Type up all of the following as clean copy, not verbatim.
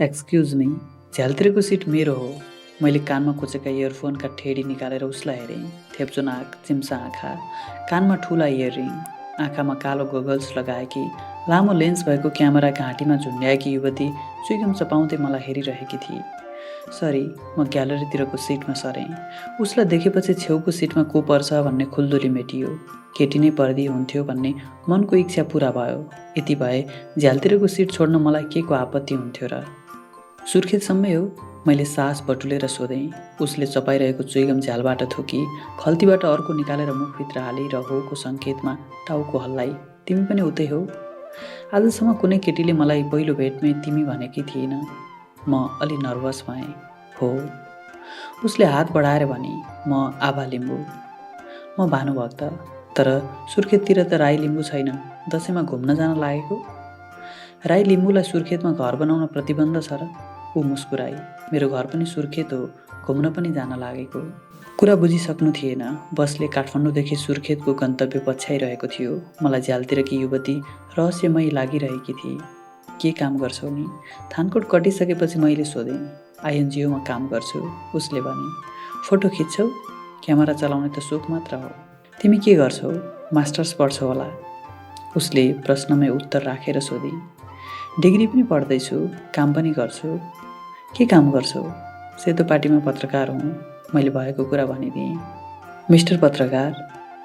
Excuse me, झ्यालतिरको seat मेरो हो। मैले कानमा कोचेका इयरफोनका ठेडी निकालेर उसलाई हेरेँ। थेप्चो नाक, चिम्सा आँखा, कानमा ठुला इयररिङ, आँखामा कालो गगल्स लगाएकी, लामो लेन्स भएको क्यामेरा घाँटीमा झुन्ड्याएकी युवती चुइगम चपाउँदै मलाई हेरिरहेकी थिए। सरी, म ग्यालरीतिरको सिटमा सरेँ। उसलाई देखेपछि छेउको सिटमा को पर्छ भन्ने खुल्दुली मेटियो। केटी नै पर्दी हुन्थ्यो भन्ने मनको इच्छा पुरा भयो। यति भए झ्यालतिरको सिट छोड्न मलाई के को आपत्ति हुन्थ्यो र? सुर्खेतसम्मै हो? मैले सास बटुलेर सोधेँ। उसले चपाइरहेको चुइगम झ्यालबाट थुकी, खल्तीबाट अर्को निकालेर मुखभित्र हाली र होको सङ्केतमा टाउको हल्लाई। तिमी पनि उतै हो? आजसम्म कुनै केटीले मलाई पहिलो भेटमै तिमी भनेकी थिएन। म अलि नर्भस भएँ। हो। उसले हात बढाएर भने, म आभा लिम्बू। म भानुभक्त। तर सुर्खेततिर त राई लिम्बू छैन। दसैँमा घुम्न जान लागेको? राई लिम्बूलाई सुर्खेतमा घर बनाउन प्रतिबन्ध छ र? ऊ मुस्कुराई। मेरो घर पनि सुर्खेत हो, घुम्न पनि जान लागेको। कुरा बुझिसक्नु थिएन। बसले काठमाडौँदेखि सुर्खेतको गन्तव्य पछ्याइरहेको थियो। मलाई झ्यालतिरकी युवती रहस्यमयी लागिरहेकी थिए। के काम गर्छौ नि? थानकोट कटिसकेपछि मैले सोधेँ। आइएनजिओमा काम गर्छु, उसले भने। फोटो खिच्छौ? क्यामेरा चलाउने त सोख मात्र हो। तिमी के गर्छौ? मास्टर्स पढ्छौ होला? उसले प्रश्नमै उत्तर राखेर सोधी। डिग्री पनि पढ्दैछु, काम पनि गर्छु। के काम गर्छौ? सेतो पार्टीमा पत्रकार हुँ। मैले भएको कुरा भनिदिएँ। मिस्टर पत्रकार?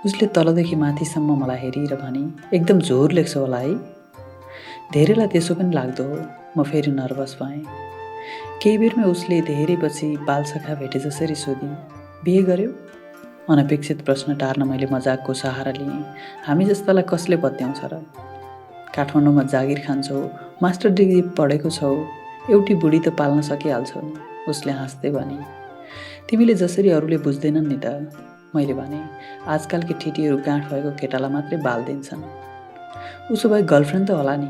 उसले तलदेखि माथिसम्म मलाई हेरी र भनी, एकदम झोर लेख्छौ होला है? धेरैलाई त्यसो पनि लाग्दो हो। म फेरि नर्भस भएँ। केही बेरमै उसले धेरैपछि बालसखा भेटे जसरी सोधी, बिहे गर्यौ? अनपेक्षित प्रश्न टार्न मैले मजाकको सहारा लिएँ। हामी जस्तालाई कसले पत्याउँछ र? काठमाडौँमा जागिर खान्छौ, मास्टर डिग्री पढेको छौ, एउटी बुढी त पाल्न सकिहाल्छौ नि। उसले हाँस्दै भने। तिमीले जसरी अरूले बुझ्दैनन् नि त। मैले भने, आजकालकी ठिटीहरू गाँठ भएको केटालाई मात्रै बाल दिन्छन्। उसो भए गर्लफ्रेन्ड त होला नि?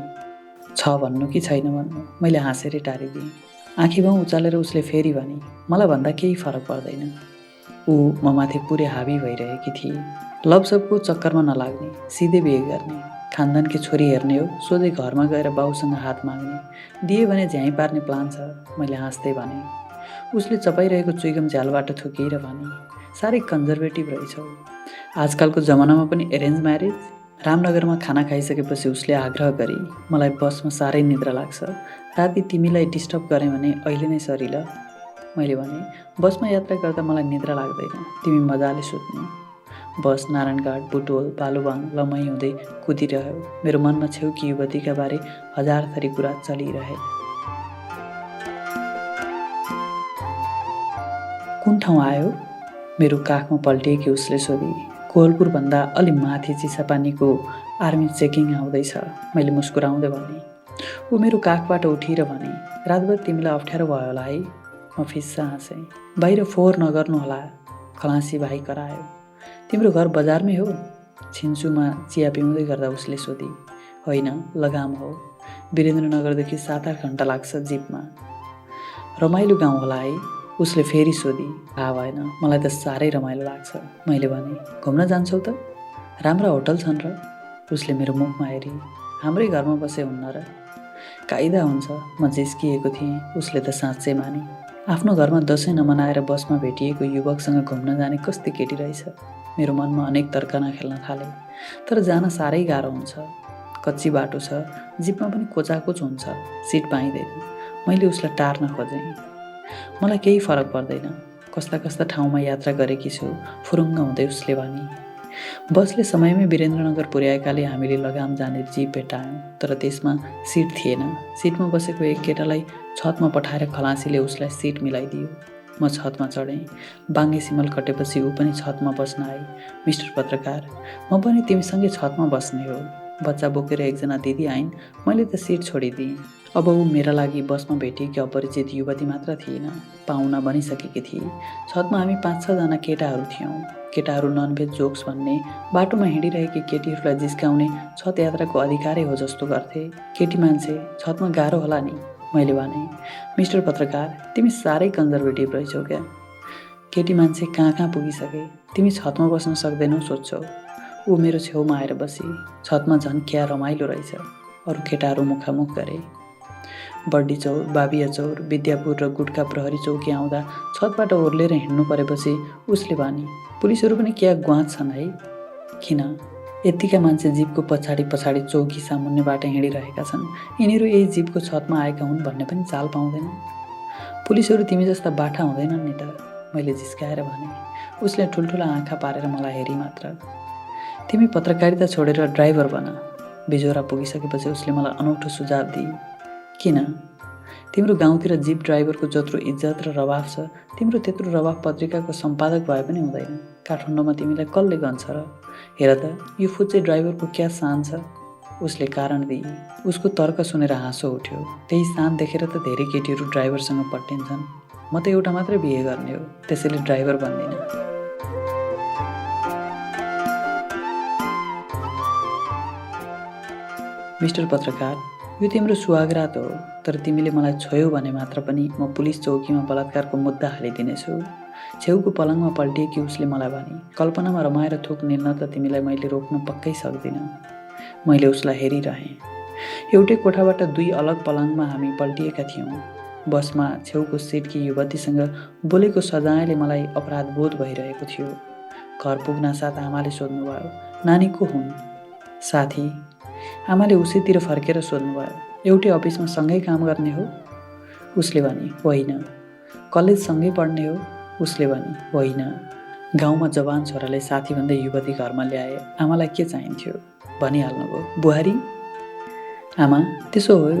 छ भन्नु कि छैन भन्नु? मैले हाँसेरै टारिदिएँ। आँखीभाउ उचालेर उसले फेरि भने, मलाई भन्दा केही फरक पर्दैन। ऊ म माथि पुरै हाबी भइरहेकी थिए। लभसपको चक्करमा नलाग्ने, सिधै बिहे गर्ने, खानदानकी छोरी हेर्ने हो, सोझै घरमा गएर बाउसँग हात माग्ने, दिए भने झ्याइ पार्ने प्लान छ। मैले हाँस्दै भने। उसले चपाइरहेको चुइगम झ्यालबाट थुकेर भने, साह्रै कन्जर्भेटिभ रहेछौ। आजकलको जमानामा पनि एरेन्ज म्यारेज? रामनगरमा खाना खाइसकेपछि उसले आग्रह गरी, मलाई बसमा साह्रै निद्रा लाग्छ। राति तिमीलाई डिस्टर्ब गरेँ भने अहिले नै सरी ल? मैले भने, बसमा यात्रा गर्दा मलाई निद्रा लाग्दैन, तिमी मजाले सुत्नु। बस नारायणघाट, बुटोल, बालुवाङ, लमही हुँदै कुदिरह्यो। मेरो मनमा छेउकी युवतीका बारे हजार थरी कुरा चलिरहे। कुन ठाउँ आयो? मेरो काखमा पल्टिएकी उसले सोधी। कोहलपुरभन्दा अलि माथि चिसापानीको आर्मी चेकिङ आउँदैछ। मैले मुस्कुराउँदै भने। ऊ मेरो काखबाट उठिएर भने, रातभर तिमीलाई अप्ठ्यारो भयो होला है? म फिस्सा हाँसेँ। बाहिर फोहोर नगर्नु होला, खलासी भाइ करायो। तिम्रो घर बजारमै हो? छिन्चुमा चिया पिउँदै गर्दा उसले सोधी। होइन, लगाम हो। वीरेन्द्रनगरदेखि 7-8 घन्टा लाग्छ जिपमा। रमाइलो गाउँ होला है? उसले फेरि सोधी। थाहा भएन, मलाई त साह्रै रमाइलो लाग्छ। मैले भने, घुम्न जान्छौ त? राम्रा होटल छन् र? उसले मेरो मुखमा हेरी। हाम्रै घरमा बसे हुन्न र? कायदा हुन्छ। म जिस्किएको थिएँ। उसले त साँच्चै माने। आफ्नो घरमा दसैँ नमनाएर बसमा भेटिएको युवकसँग घुम्न जाने कस्ती केटी रहेछ। मेरो मनमा अनेक तर्कना खेल्न थाले। तर जान साह्रै गाह्रो हुन्छ। कच्ची बाटो छ, जिपमा पनि कोचाकोच हुन्छ, सिट पाइँदैन। मैले उसलाई टार्न खोजेँ। मलाई केही फरक पर्दैन। कस्ता कस्ता ठाउँमा यात्रा गरेकी छु, फुरुङ्ग हुँदै उसले भने। बसले समयमै वीरेन्द्रनगर पुर्याएकाले हामीले लगाम जाने जिप भेटायौँ। तर त्यसमा सिट थिएन। सिटमा बसेको एक केटालाई छतमा पठाएर खलासीले उसलाई सिट मिलाइदियो। म छतमा चढेँ। बाङ्गे सिमल कटेपछि ऊ पनि छतमा बस्न आई। मिस्टर पत्रकार, म पनि तिमीसँगै छतमा बस्ने हो। बच्चा बोकेर एकजना दिदी आइन्। मैले त सिट छोडिदिएँ। अब ऊ मेरा लागि बसमा भेटिएकी अपरिचित युवती मात्र थिएन, पाहुना बनिसकेकी थिए। छतमा हामी 5-6 जना केटाहरू थियौँ। केटाहरू ननभेज जोक्स भन्ने, बाटोमा हिँडिरहेकी केटीहरूलाई जिस्काउने छत यात्राको अधिकारै हो जस्तो गर्थे। केटी मान्छे, छतमा गाह्रो होला नि? मैले भने। मिस्टर पत्रकार, तिमी साह्रै कन्जर्भेटिभ रहेछौ क्या? केटी मान्छे कहाँ कहाँ पुगिसके, तिमी छतमा बस्न सक्दैनौ सोध्छौ। ऊ मेरो छेउमा आएर बसी। छतमा झन् क्या रमाइलो रहेछ। अरू केटाहरू मुखामुख गरे। बड्डी चौर, बाबिया चौर, विद्यापुर र गुटका प्रहरी चौकी आउँदा छतबाट ओर्लेर हिँड्नु परेपछि उसले भने, पुलिसहरू पनि क्या ग्वाच छन् है। किन? यत्तिका मान्छे जीपको पछाडि पछाडि चौकी सामुन्नेबाट हिँडिरहेका छन्। यिनीहरू यही जीपको छतमा आएका हुन् भन्ने पनि चाल पाउँदैन। पुलिसहरू तिमी जस्ता बाठा हुँदैनन् नि त, मैले जिस्काएर भने। उसले ठुल्ठुला आँखा पारेर मलाई हेरी मात्र। तिमी पत्रकारिता छोडेर ड्राइभर बन। बिजोरा पुगिसकेपछि उसले मलाई अनौठो सुझाव दिए। किन? तिम्रो गाउँतिर जीप ड्राइभरको जत्रो इज्जत र रवाफ छ, तिम्रो त्यत्रो रवाफ पत्रिकाको सम्पादक भए पनि हुँदैन। काठमाडौँमा तिमीलाई कसले गन्छ र? हेर त, यो फुच्चे ड्राइभरको क्या शान छ। उसले कारण दिए। उसको तर्क सुनेर हाँसो उठ्यो। त्यही शान देखेर त धेरै केटीहरू ड्राइभरसँग पट्टिन्छन्। म त एउटा मात्रै बिहे गर्ने हो, त्यसैले ड्राइभर बन्दिनँ। मिस्टर पत्रकार, यो तिम्रो सुहागरात हो, तर तिमीले मलाई छोयौ भने मात्र पनि म पुलिस चौकीमा बलात्कारको मुद्दा हालिदिनेछु। छेउको पलङमा पल्टिएकी उसले मलाई भने, कल्पनामा रमाएर थुक निल्न त तिमीलाई मैले रोक्न पक्कै सक्दिनँ। मैले उसलाई हेरिरहेँ। एउटै कोठाबाट दुई अलग पलङमा हामी पल्टिएका थियौँ। बसमा छेउको सिटकी युवतीसँग बोलेको सजायले मलाई अपराधबोध भइरहेको थियो। घर पुग्नासाथ आमाले सोध्नुभयो, नानी को हुन्? साथी। आमाले उसैतिर फर्केर सोध्नुभयो, एउटै अफिसमा सँगै काम गर्ने हो? उसले भने, होइन। कलेज सँगै पढ्ने हो? उसले भने, होइन। गाउँमा जवान छोराले साथी भन्दै युवती घरमा ल्याए। आमालाई के चाहिन्थ्यो? भनिहाल्नुभयो, बुहारी। आमा, त्यसो हो,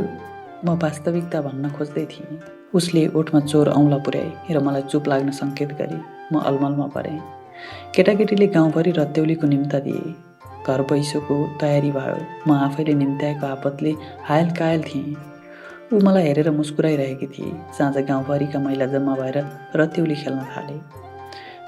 म वास्तविकता भन्न खोज्दै थिएँ। उसले ओठमा चोर औँला पुर्याए र मलाई चुप लाग्न सङ्केत गरी। म अलमलमा परेँ। केटाकेटीले गाउँभरि रत्तेउलीको निम्ता दिए। घर पैसोको तयारी भयो। म आफैले निम्त्याएको आपतले हायल कायल थिएँ। ऊ मलाई हेरेर मुस्कुराइरहेकी थिए। साँझ गाउँभरिका महिला जम्मा भएर रत्तेउली खेल्न थाले।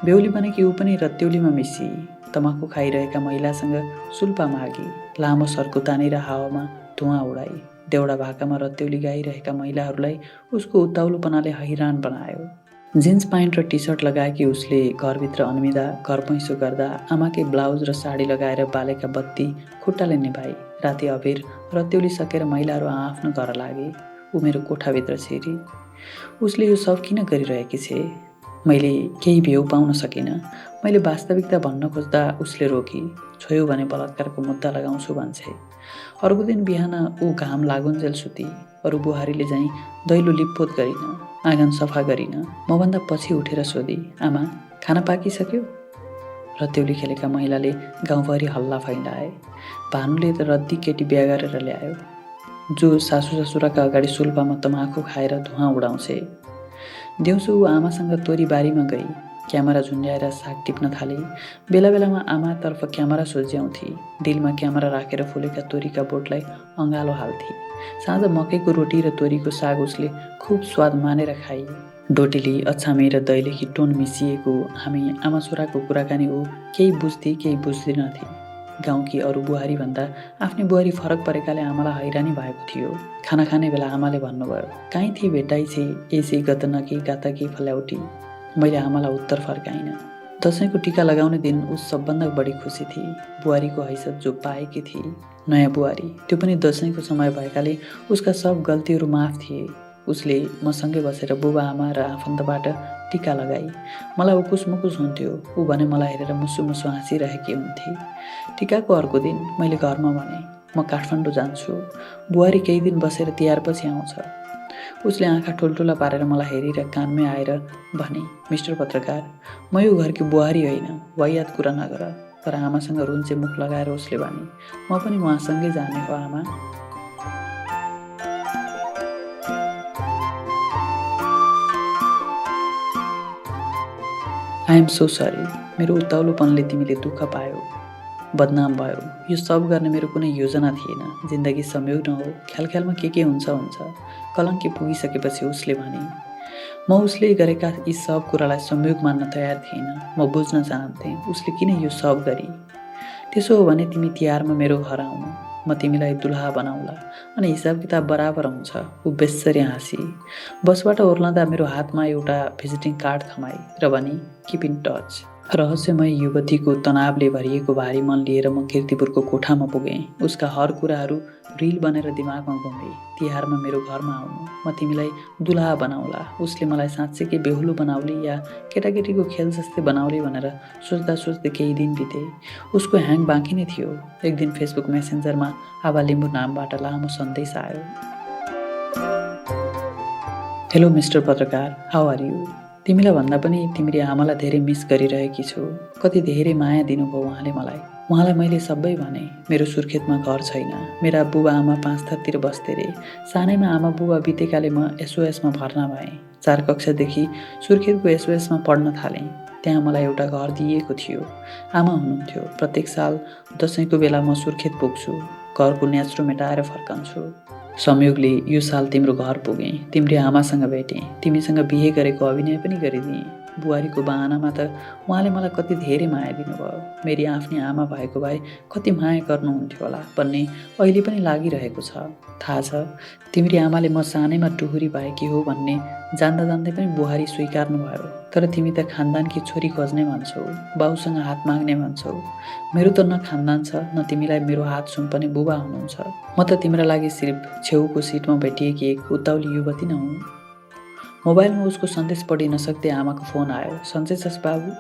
बेहुली बनेकी ऊ पनि रत्तेउलीमा मिसिए। तमाखु खाइरहेका महिलासँग सुल्पा मागी। लामो सर्को तानेर हावामा धुवाँ उडाई। देउडा भाकामा रत्तेउली गाइरहेका महिलाहरूलाई उसको उत्ताउलोपनाले हैरान बनायो। जिन्स प्यान्ट र टी सर्ट लगाएकी उसले घरभित्र अन्मिदा घर पैँसो गर्दा आमाकै ब्लाउज र साडी लगाएर बालेका बत्ती खुट्टाले निभाई। राति अबेर रत्तेउली सकेर महिलाहरू आफ्नो घर लागे। ऊ मेरो कोठाभित्र छिरी। उसले यो सब किन गरिरहेकी छे? मैले केही भेउ पाउन सकिनँ। मैले वास्तविकता भन्न खोज्दा उसले रोकी। छोयो भने बलात्कारको मुद्दा लगाउँछु भन्छे। अर्को दिन बिहान ऊ घाम लागुन्जेल सुती। अरू बुहारीले चाहिँ दैलो लिपपोत गरिन, आँगन सफा गरिन। मभन्दा पछि उठेर सोधी, आमा, खाना पाकिसक्यो? रत्तेउली खेलेका महिलाले गाउँभरि हल्ला फैलाए। भानुले त रद्दी केटी बिहा गरेर ल्यायो, जो सासू ससुराका अगाडि सुल्पामा तमाखु खाएर धुवाँ उडाउँछे। दिउँसो ऊ आमासँग तोरी बारीमा गई। क्यामेरा झुन्ड्याएर साग टिप्न थाली। बेला बेलामा आमातर्फ क्यामेरा सोझ्याउँथे। डिलमा क्यामेरा राखेर फुलेका तोरीका बोटलाई अँगालो हाल्थे। साँझ मकैको रोटी र तोरीको साग उसले खुब स्वाद मानेर खाए। डोटेली, अछामी र दैलेखी टोन मिसिएको हामी आमा छोराको कुराकानी ऊ केही बुझ्थे केही बुझ्दिनथे। गाउँकी अरू बुहारी भन्दा आफ्नै बुहारी फरक परेकाले आमालाई हैरानी भएको थियो। खाना खाने बेला आमाले भन्नुभयो, काहीँ थिए भेटाइ छे एसी गतनकी गातकी फल्याउटी। मैले आमालाई उत्तर फर्काइनँ। दसैँको टिका लगाउने दिन ऊ सबभन्दा बढी खुसी थिए। बुहारीको हैसियत जो पाएकी थिए। नयाँ बुहारी, त्यो पनि दसैँको समय भएकाले उसका सब गल्तीहरू माफ थिए। उसले मसँगै बसेर बुबा आमा र आफन्तबाट टिका लगाई। मलाई उकुस मुकुस हुन्थ्यो। ऊ भने मलाई हेरेर मुसु मुसु हाँसिरहेकी हुन्थे। टिकाको अर्को दिन मैले घरमा भने, म काठमाडौँ जान्छु। बुहारी केही दिन बसेर तिहारपछि आउँछ। उसले आँखा ठुल्ठुला पारेर मलाई हेरेर कानमै आएर भने, मिस्टर पत्रकार, म यो घरकी बुहारी होइन, वाहियात कुरा नगर। तर आमासँग रुन्चे मुख लगाएर उसले भने, म पनि उहाँसँगै जाने हो आमा। I am so sorry. मेरो उत्ताउलोपनले तिमीले दुःख पायो, बदनाम भयो। यो सब गर्ने मेरो कुनै योजना थिएन। जिन्दगी संयोग न हो, ख्यालख्यालमा के हुन्छ हुन्छ। कलङ्की पुगिसकेपछि उसले भने, म उसले गरेका यी सब कुरालाई संयोग मान्न तयार थिएन। म बुझ्न चाहन्थेँ उसले किन यो सब गरी। त्यसो हो भने तिमी तिहारमा मेरो घर आउनु, म तिमीलाई दुल्हा बनाउला अनि हिसाब किताब बराबर हुन्छ। ऊ बेस्सरी हाँसी। बसबाट ओर्लँदा मेरो हातमा एउटा भिजिटिङ कार्ड थमाई र भनी, किप इन टच। रहस्यमय युवतीको तनावले भरिएको भारी मन लिएर म किर्तिपुरको कोठामा पुगेँ। उसका हर कुराहरू रिल बनेर दिमागमा घुमे। तिहारमा मेरो घरमा आउनु, म तिमीलाई दुलहा बनाउला, उसले मलाई साँच्चैकै बेहुलो बनाउली या केटाकेटीको खेल जस्तै बनाउली भनेर सोच्दा सोच्दै केही दिन बिते। उसको ह्याङ बाँकी नै थियो। एक दिन फेसबुक मेसेन्जरमा आभा लिम्बू नामबाट लामो सन्देश आयो। हेलो मिस्टर पत्रकार, हाउ आर यु? तिमीलाई भन्दा पनि तिमीले आमालाई धेरै मिस गरिरहेकी छु। कति धेरै माया दिनुभयो उहाँले मलाई। उहाँलाई मैले सबै भने। मेरो सुर्खेतमा घर छैन। मेरा बुबा आमा 5 थरतिर बस्थे रे। सानैमा आमा बुबा बितेकाले म एसओएसमा भर्ना भएँ। 4 कक्षादेखि सुर्खेतको एसओएसमा पढ्न थालेँ। त्यहाँ मलाई एउटा घर दिइएको थियो। आमा हुनुहुन्थ्यो। प्रत्येक साल दसैँको बेला म सुर्खेत पुग्छु। घरको न्याच्रो मेटाएर फर्कन्छु। संयोगले यो साल तिम्रो घर पुगेँ। तिम्रो आमासँग भेटेँ। तिमीसँग बिहे गरेको अभिनय पनि गरिदिएँ। बुहारीको बहानामा त उहाँले मलाई कति धेरै माया दिनुभयो। मेरी आफ्नै आमा भएको भए कति माया गर्नुहुन्थ्यो होला भन्ने अहिले पनि लागिरहेको छ। थाहा छ, तिम्रो आमाले म सानैमा टुहुरी भएकी हो भन्ने जान्दा जान्दै पनि बुहारी स्वीकार्नु भयो। तर तिमी त खानदानकी छोरी खोज्ने भन्छौ, बाउसँग हात माग्ने भन्छौ। मेरो त न खानदान छ, न तिमीलाई मेरो हात सुम्पने बुबा हुनुहुन्छ। म त तिम्रो लागि सिर्फ छेउको सिटमा भेटिएकी एक उताउली युवती न हुँ। मोबाइलमा उसको सन्देश पढि नसक्दै आमाको फोन आयो। सन्चै छस् बाबु?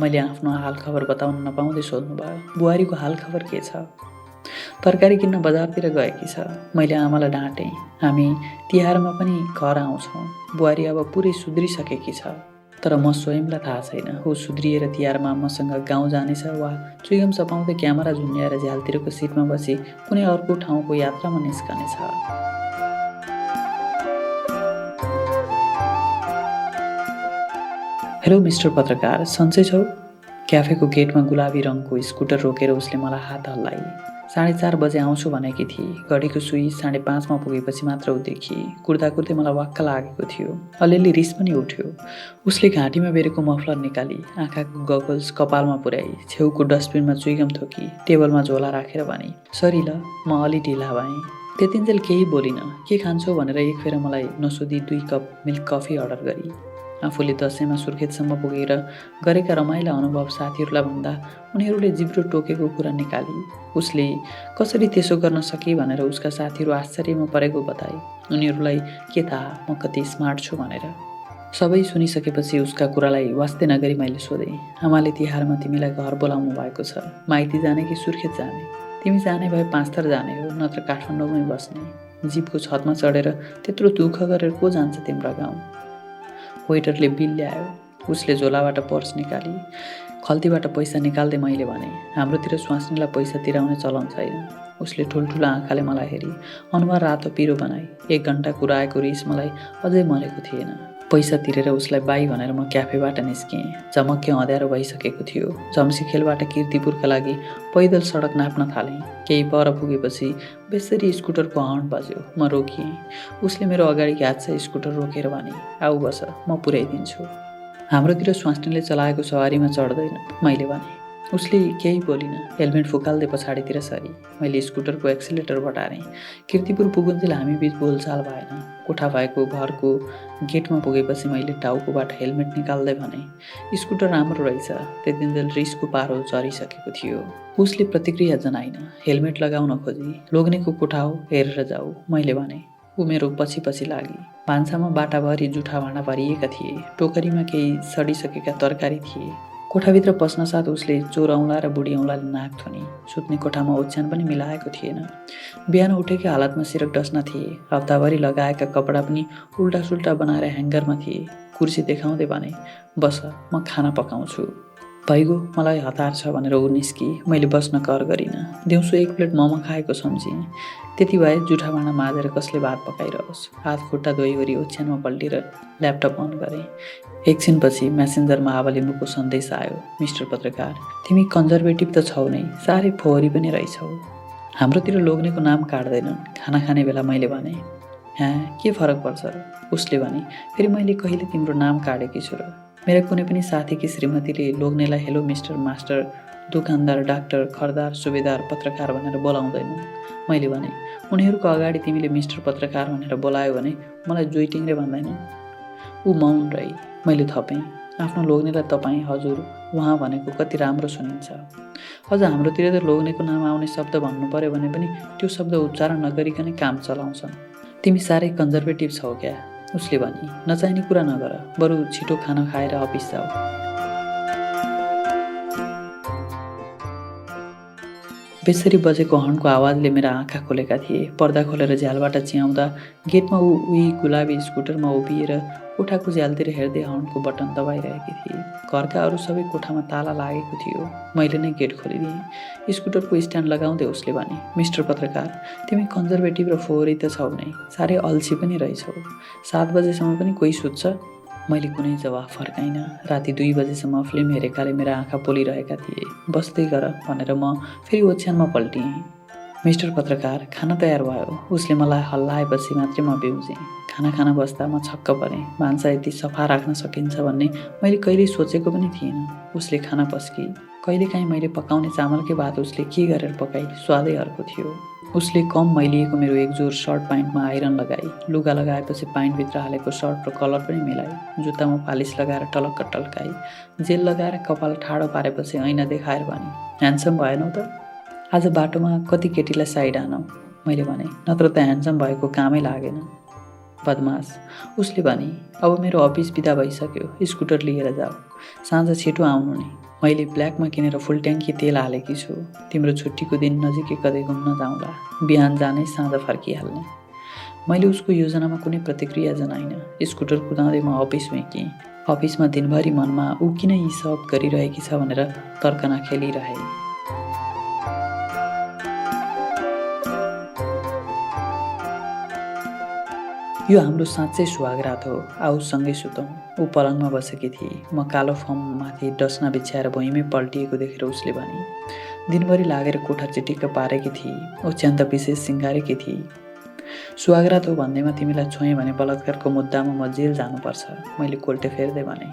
मैले आफ्नो हालखबर बताउन नपाउँदै सोध्नुभयो। बुहारीको हालखबर के छ? तरकारी किन्न बजारतिर गएकी छ। मैले आमालाई डाँटेँ। हामी तिहारमा पनि घर आउँछौँ। बुहारी अब पुरै सुध्रिसकेकी छ। तर म स्वयंलाई थाहा छैन ऊ सुध्रिएर तिहारमा मसँग गाउँ जानेछ वा चुइगम सपाउँदै क्यामेरा झुन्ड्याएर झ्यालतिरको सिटमा बसी कुनै अर्को ठाउँको यात्रामा निस्कनेछ। हेलो मिस्टर पत्रकार, सन्चै छौ? क्याफेको गेटमा गुलाबी रङको स्कुटर रोकेर उसले मलाई हात हल्लाई। 4:30 बजे आउँछु भनेकी थिए। घडीको सुई 5:30मा पुगेपछि मात्र ऊ देखिए। कुर्दा कुर्दै मलाई वाक्क लागेको थियो। अलिअलि रिस पनि उठ्यो। उसले घाँटीमा बेरेको मफलर निकाली, आँखाको गगल्स कपालमा पुर्याई, छेउको डस्टबिनमा चुइगम थोकी, टेबलमा झोला राखेर भने, सरी ल, म अलि ढिला भएँ। त्यतिन्जेल केही बोलिनँ। के खान्छौ भनेर एकफेर मलाई नसोधी 2 कप मिल्क कफी अर्डर गरी। आफूले दसैँमा सुर्खेतसम्म पुगेर गरेका रमाइला अनुभव साथीहरूलाई भन्दा उनीहरूले जिब्रो टोकेको कुरा निकाली। उसले कसरी त्यसो गर्न सके भनेर उसका साथीहरू आश्चर्यमा परेको बताए। उनीहरूलाई के थाहा म कति स्मार्ट छु भनेर। सबै सुनिसकेपछि उसका कुरालाई वास्ते नगरी मैले सोधेँ, आमाले तिहारमा तिमीलाई घर बोलाउनु भएको छ। माइती जाने कि सुर्खेत जाने? तिमी जाने भए 5 थर जाने हो, नत्र काठमाडौँमै बस्ने। जीपको छतमा चढेर त्यत्रो दुःख गरेर को जान्छ तिम्रो गाउँ? वेटरले बिल ल्यायो। उसले झोलाबाट पर्स निकाली। खल्तीबाट पैसा निकाल्दै मैले भने, हाम्रोतिर स्वास्नीलाई पैसा तिराउने चलन छैन। उसले ठुल्ठुलो आँखाले मलाई हेरी, अनुहार रातो पिरो बनाई। 1 घन्टा कुराएको रिस मलाई अझै मरेको थिएन। पैसा तिरेर उसलाई बाई भनेर म क्याफेबाट निस्केँ। झमक्कै अँध्यारो भइसकेको थियो। जम्सीखेलबाट किर्तिपुरका लागि पैदल सडक नाप्न थालेँ। केही पर पुगेपछि बेसरी स्कुटरको हर्न बज्यो। म रोकिएँ। उसले मेरो अगाडि हातमा स्कुटर रोकेर भने, आऊ बस, म पुर्याइदिन्छु। हाम्रोतिर स्वास्नीले चलाएको सवारीमा चढ्दैन, मैले भने। उसले केही बोलिन। हेलमेट फुकाल्दै पछाडितिर सरी। मैले स्कुटरको एक्सिलेटर बटारेँ। किर्तिपुर पुगुन्जेल हामीबीच बोलचाल भएन। कोठा भएको घरको गेटमा पुगेपछि मैले टाउकोबाट हेलमेट निकाल्दै भने, स्कुटर राम्रो रहेछ। त्यतिन्जेल रिसको पारो चढिसकेको थियो। उसले प्रतिक्रिया जनाइन। हेलमेट लगाउन खोजी। लोग्नेको कोठा हो, हेरेर जाऊ, मैले भने। ऊ मेरो पछि पछि लागि। भान्सामा बाटाभरि जुठा भाँडा भरिएका थिए। टोकरीमा केही सडिसकेका तरकारी थिए। कोठाभित्र पस्न साथ उसले चोर औँला र बुढी औँलाले नाक थुनी। सुत्ने कोठामा ओछ्यान पनि मिलाएको थिएन। बिहान उठेकै हालतमा सिरक डस्ना थिए। हप्ताभरि लगाएका कपडा पनि उल्टा सुल्टा बनाएर ह्याङ्गरमा थिए। कुर्सी देखाउँदै भने, बस, म खाना पकाउँछु। भइगो, मलाई हतार छ भनेर ऊ निस्की। मैले बस्न कर गरिनँ। दिउँसो 1 प्लेट मोमो खाएको सम्झिएँ। त्यति भए जुठा भाँडा माझेर कसले भात पकाइरहोस्। हात खुट्टा धोइवरी ओछ्यानमा पल्टिएर ल्यापटप अन गरेँ। एकछिनपछि मेसेन्जरमा आभा लिम्बूको सन्देश आयो, मिस्टर पत्रकार, तिमी कन्जर्भेटिभ त छौ नै, साह्रै फोहोरी पनि रहेछौ। हाम्रोतिर लोग्नेको नाम काट्दैनन्। खाना खाने बेला मैले भने, के फरक पर्छ र? उसले भने, फेरि मैले कहिले तिम्रो नाम काटेकी छु र? मेरा कुनै पनि साथीकी श्रीमतीले लोग्नेलाई हेलो मिस्टर मास्टर, दोकानदार, डाक्टर, खरदार, सुबेदार, पत्रकार भनेर बोलाउँदैनन्। मैले भने, उनीहरूको अगाडि तिमीले मिस्टर पत्रकार भनेर बोलायो भने मलाई जोइटिङले भन्दैनन्। ऊ मौन रही। मैले थपेँ, आफ्नो लोग्नेलाई तपाईँ, हजुर, उहाँ भनेको कति राम्रो सुनिन्छ। अझ हाम्रोतिर त लोग्नेको नाम आउने शब्द भन्नु पर्यो भने पनि त्यो शब्द उच्चारण नगरिकनै काम चलाउँछन्। तिमी साह्रै कन्जर्भेटिभ छौ क्या, उसले भनी। नचाहिने कुरा नगर, बरु छिटो खाना खाएर अफिस जाऊ। बेसरी बजेको हर्नको आवाजले मेरा आँखा खोलेका थिए। पर्दा खोलेर झ्यालबाट चियाउँदा गेटमा उही गुलाबी स्कुटरमा उभिएर कोठाको झ्यालतिर हेर्दै हर्नको बटन दबाइरहेकी थिए। घरका अरू सबै कोठामा ताला लागेको थियो। मैले नै गेट खोलिदिएँ। स्कुटरको स्ट्यान्ड लगाउँदै उसले भने, मिस्टर पत्रकार, तिमी कन्जर्भेटिभ र फोहोरी त छौ नै, साह्रै अल्छी पनि रहेछौ। 7 बजेसम्म पनि कोही सुत्छ? मैले कुनै जवाफ फर्काइनँ। राति 2 बजेसम्म फिल्म हेरेकाले मेरा आँखा पोलिरहेका थिए। बस्दै गर भनेर म फेरि ओछ्यानमा पल्टिएँ। मिस्टर पत्रकार, खाना तयार भयो। उसले मलाई हल्लाएपछि मात्रै म बिउजेँ। खाना खान बस्दा म छक्क परेँ। भान्सा यति सफा राख्न सकिन्छ भन्ने मैले कहिल्यै सोचेको पनि थिइनँ। उसले खाना पस्की। कहिलेकाहीँ मैले पकाउने चामलकै भात उसले के गरेर पकाई, स्वादै अर्को थियो। उसले कम मैलिएको मेरो एकजोर सर्ट प्यान्टमा आइरन लगाई। लुगा लगाएपछि प्यान्टभित्र हालेको सर्ट र कलर पनि मिलाई। जुत्तामा पालिस लगाएर टलक्क टल्काई। जेल लगाएर कपाल ठाडो पारेपछि ऐना देखाएर भने, ह्यान्डसम भएनौ त? आज बाटोमा कति केटीलाई साइड आनौ? मैले भने, नत्र त ह्यान्डसम भएको कामै लागेन। बदमास, उसले भने। अब मेरो अफिस बिदा भइसक्यो, स्कुटर लिएर जाऊ। साँझ छिटो आउनु नि। मैले ब्ल्याकमा किनेर फुल ट्याङ्की तेल हालेकी छु। तिम्रो छुट्टीको दिन नजिकै कतै घुम्न जाउँला। बिहान जाने, साँझ फर्किहाल्ने। मैले उसको योजनामा कुनै प्रतिक्रिया जनाइनँ। स्कुटर कुदाउँदै म अफिस गएँ। अफिसमा दिनभरि मनमा ऊ किन यी सब गरिरहेकी छ भनेर तर्कना खेलिरहे। यो हाम्रो साँच्चै सुहागरात हो, आऊ सँगै सुतौँ। ऊ पलङमा बसेकी थिए। म कालो फर्ममाथि डसना बिछ्याएर भुइँमै पल्टिएको देखेर उसले भने, दिनभरि लागेर कोठा चिटिक्क पारेकी थिए, ओछ्यान त विशेष सिँगारेकी थिए। सुहागरात हो भन्दैमा तिमीलाई छोएँ भने बलात्कारको मुद्दामा म जेल जानुपर्छ। मैले कोल्टे फेर्दै भने,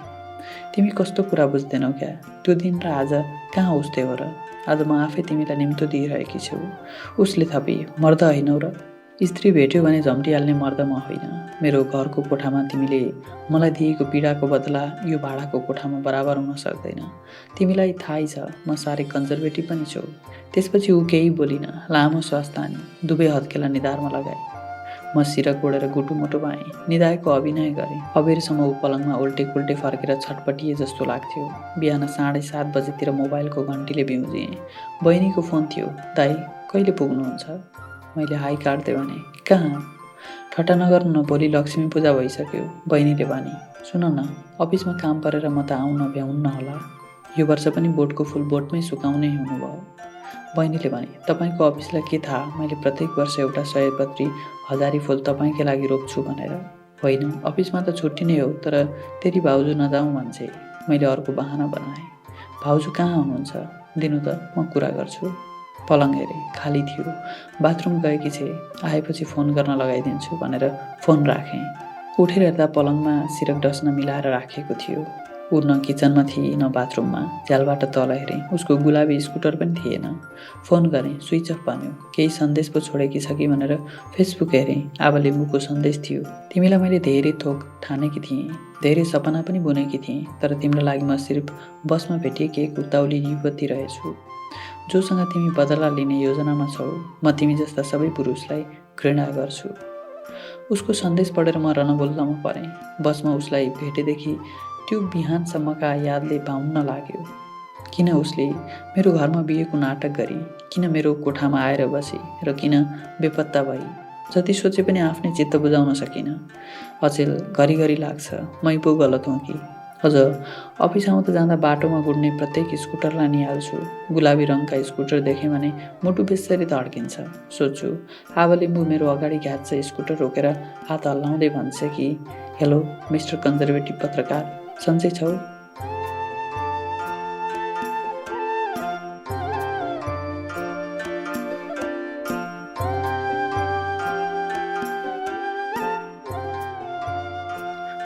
तिमी कस्तो कुरा बुझ्दैनौ क्या? त्यो दिन र आज कहाँ उस्तै हो र? आज म आफै तिमीलाई निम्तो दिइरहेकी छु। उसले थपी, मर्द होइनौ र? स्त्री भेट्यो भने झम्टिहाल्ने मर्द म होइन। मेरो घरको कोठामा तिमीले मलाई दिएको पीडाको बदला यो भाडाको कोठामा बराबर हुन सक्दैन। तिमीलाई थाहै छ म साह्रै कन्जर्भेटिभ पनि छु। त्यसपछि ऊ केही बोलिन। लामो श्वास तानी, दुवै हत्केला निधारमा लगाए। म सिर कोडेर गुटुमुटु भएँ। निधाएको अभिनय गरेँ। अबेरसम्म ऊ पलङमा उल्टे फर्केर छटपटिए जस्तो लाग्थ्यो। बिहान 7:30 बजेतिर मोबाइलको घन्टीले बिउजिएँ। बहिनीको फोन थियो। दाइ, कहिले पुग्नुहुन्छ? मैले हाई काट्दै भने, कहाँ? ठट्टा नगर्नु न, भोलि लक्ष्मी पूजा भइसक्यो। बहिनीले भने, सुन न, अफिसमा काम परेर म त आउन भ्याउन्न होला। यो वर्ष पनि बोटको फुल बोटमै सुकाउनै हुनुभयो। बहिनीले भने, तपाईँको अफिसलाई के थाहा मैले प्रत्येक वर्ष एउटा सयपत्री हजारी फुल तपाईँकै लागि रोप्छु भनेर? होइन, अफिसमा त छुट्टी नै हो, तर तेरी भाउजू नजाउँ भन्छे। मैले अर्को बहाना बनाएँ। भाउजू कहाँ हुनुहुन्छ? दिनु त, म कुरा गर्छु। पलङ हेरेँ, खाली थियो। बाथरुम गएकी छे, आएपछि फोन गर्न लगाइदिन्छु भनेर फोन राखेँ। उठेर हेर्दा पलङमा सिरक डस्न मिलाएर राखेको थियो। ऊ न किचनमा थिए न बाथरुममा। झ्यालबाट तल हेरेँ, उसको गुलाबी स्कुटर पनि थिएन। फोन गरेँ, स्विच अफ भन्यो। केही सन्देश पो छोडेकी छ कि भनेर फेसबुक हेरेँ, आबा लिम्बूको सन्देश थियो। तिमीलाई मैले धेरै थोक ठानेकी थिएँ, धेरै सपना पनि बुनेकी थिएँ, तर तिम्रो लागि म सिर्फ बसमा भेटिएकी एक उताउली युवती रहेछु जोसँग तिमी बदला लिने योजनामा छौ। म तिमी जस्ता सबै पुरुषलाई घृणा गर्छु। उसको सन्देश पढेर म रणबोल्नमा परेँ। बसमा उसलाई भेटेदेखि त्यो बिहानसम्मका यादले भाउन्न लाग्यो। किन उसले मेरो घरमा बिहेको नाटक गरी, किन मेरो कोठामा आएर बसी र किन बेपत्ता भई? जति सोचे पनि आफ्नै चित्त बुझाउन सकिनँ। अचेल घरिघरि लाग्छ मै पो गलत हुँ कि। अझ अफिस आउँदा जाँदा बाटोमा गुड्ने प्रत्येक स्कुटरलाई निहाल्छु। गुलाबी रङका स्कुटर देखेँ भने मुटु बेसरी धड्किन्छ। सोच्छु, आबा लिम्बू मेरो अगाडि घ्याच्छ स्कुटर रोकेर हात हल्लाउँदै भन्छ कि, हेलो मिस्टर कन्जर्भेटिभ पत्रकार, सन्चै छौ?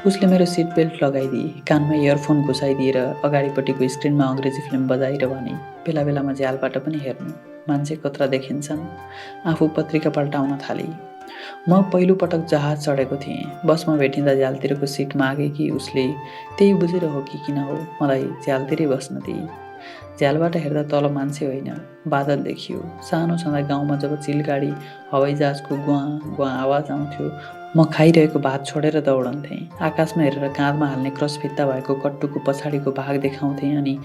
उसले मेरो सिट बेल्ट लगाइदिए, कानमा इयरफोन घुसाइदिएर अगाडिपट्टिको स्क्रिनमा अङ्ग्रेजी फिल्म बजाएर भने, बेला बेलामा झ्यालबाट पनि हेर्नु, मान्छे कत्रा देखिन्छन्। आफू पत्रिका पल्टाउन थाली। म पहिलोपटक जहाज चढेको थिएँ। बसमा भेटिँदा झ्यालतिरको सिट मागेकी उसले त्यही बुझेर हो कि किन हो मलाई झ्यालतिरै बस्न दिए। झ्यालबाट हेर्दा तल मान्छे होइन, बादल देखियो। सानो छँदा गाउँमा जब चिलगाडी हवाईजहाजको ग्वाँ ग्वाँ आवाज आउँथ्यो, म खाइरहेको भात छोडेर दौडन्थेँ। आकाशमा हेरेर काँधमा हाल्ने क्रस फित्ता भएको कट्टुको पछाडिको भाग देखाउँथेँ अनि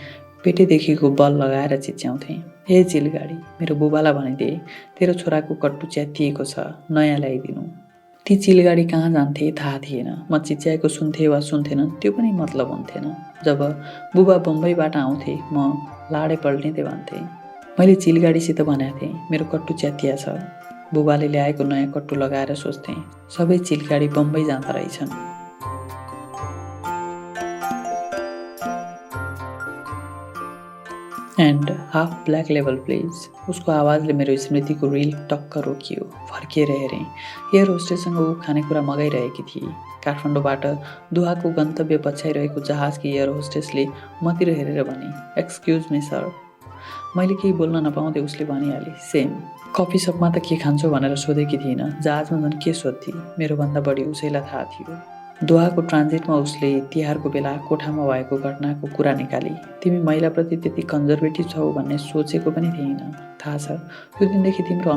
पेटेदेखिको बल लगाएर चिच्याउँथेँ, ए चिलगाडी, मेरो बुबालाई भनिदिए तेरो छोराको कट्टु च्यातिएको छ, नयाँ ल्याइदिनु। ती चिलगाडी कहाँ जान्थे थाहा थिएन। म चिच्याएको सुन्थेँ वा सुन्थेन त्यो पनि मतलब हुन्थेन। जब बुबा बम्बईबाट आउँथे म लाडे पल्टिँदै भन्थेँ, मैले चिलगाडीसित भनेको थिएँ मेरो कट्टु च्यातिया छ। बुबाले ल्याएको नयाँ कट्टु लगाएर सोच्थेँ सबै चिलगाडी बम्बई जाँदा रहेछन्। And half black level please. उसको आवाजले मेरो स्मृतिको रिल टक्क रोकियो। फर्किएर हेरेँ, एयर होस्टेससँग ऊ खानेकुरा मगाइरहेकी थिए। काठमाडौँबाट दोहाको गन्तव्य पछ्याइरहेको जहाजकी एयर होस्टेसले मतिर हेरेर भने, एक्सक्युज मी सर। मैले केही बोल्न नपाउँदै उसले भनिहाले, सेम। कफी सपमा त के खान्छौ भनेर सोधेकी थिइनँ, जहाजमा झन् के सोध्थे। मेरोभन्दा बढी उसैलाई थाहा थियो। दोहाको ट्रान्जिटमा उसले तिहारको बेला कोठामा भएको घटनाको कुरा निकाली। तिमी महिलाप्रति त्यति कन्जर्भेटिभ छौ भन्ने सोचेको पनि थिइनँ। थाहा छ त्यो दिनदेखि तिम्रो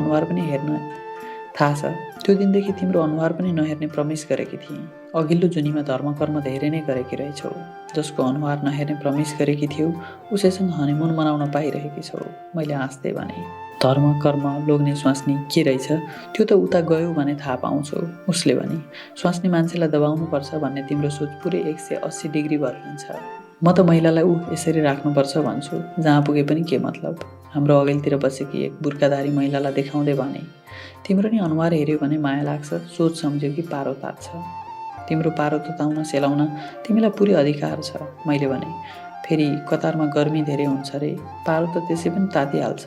अनुहार पनि नहेर्ने प्रमिस गरेकी थिएँ। अघिल्लो जुनीमा धर्मकर्म धेरै नै गरेकी रहेछौ। जसको अनुहार नहेर्ने प्रमिस गरेकी थियौ उसैसँग हनिमुन मनाउन पाइरहेकी छौ। मैले हाँस्दै भने, धर्म कर्म लोग्ने स्वास्नी के रहेछ त्यो त उता गयो भने थाहा पाउँछौ। उसले भने, स्वास्नी मान्छेलाई दबाउनुपर्छ भन्ने तिम्रो सोच पुरै 180 डिग्री बदलिन्छ। म त महिलालाई यसरी राख्नुपर्छ भन्छु, जहाँ पुगे पनि के मतलब। हाम्रो अघिल्तिर बसेकी एक बुर्खाधारी महिलालाई देखाउँदै भने, तिम्रो नि अनुहार हेऱ्यो भने माया लाग्छ, सोच सम्झ्यो कि पारो तात्छ। तिम्रो पारो तताउन सेलाउन तिमीलाई पुरै अधिकार छ। मैले भने, फेरि कतारमा गर्मी धेरै हुन्छ रे, पारो त त्यसै पनि तातिहाल्छ।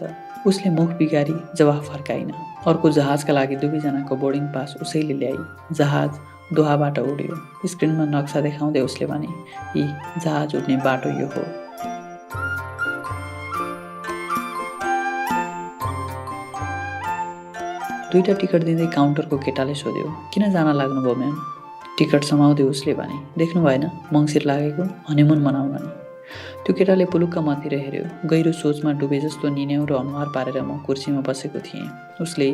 उसले मुख बिगारी जवाफ फर्काइन। अर्को जहाजका लागि दुवैजनाको बोर्डिङ पास उसैले ल्याई। जहाज दोहाबाट उड्यो। स्क्रिनमा नक्सा देखाउँदै उसले भने, यी जहाज उड्ने बाटो यो हो। दुईटा टिकट दिँदै काउन्टरको केटाले सोध्यो, किन जान लाग्नुभयो म्याम? टिकट समाउँदै उसले भने, देख्नु भएन मङ्सिर लागेको, हनिमुन मनाउन नि। त्यो केटाले पुलुक्क मतिर हेऱ्यो। गहिरो सोचमा डुबे जस्तो निन्याउरो अनुहार पारेर म कुर्सीमा बसेको थिएँ। उसले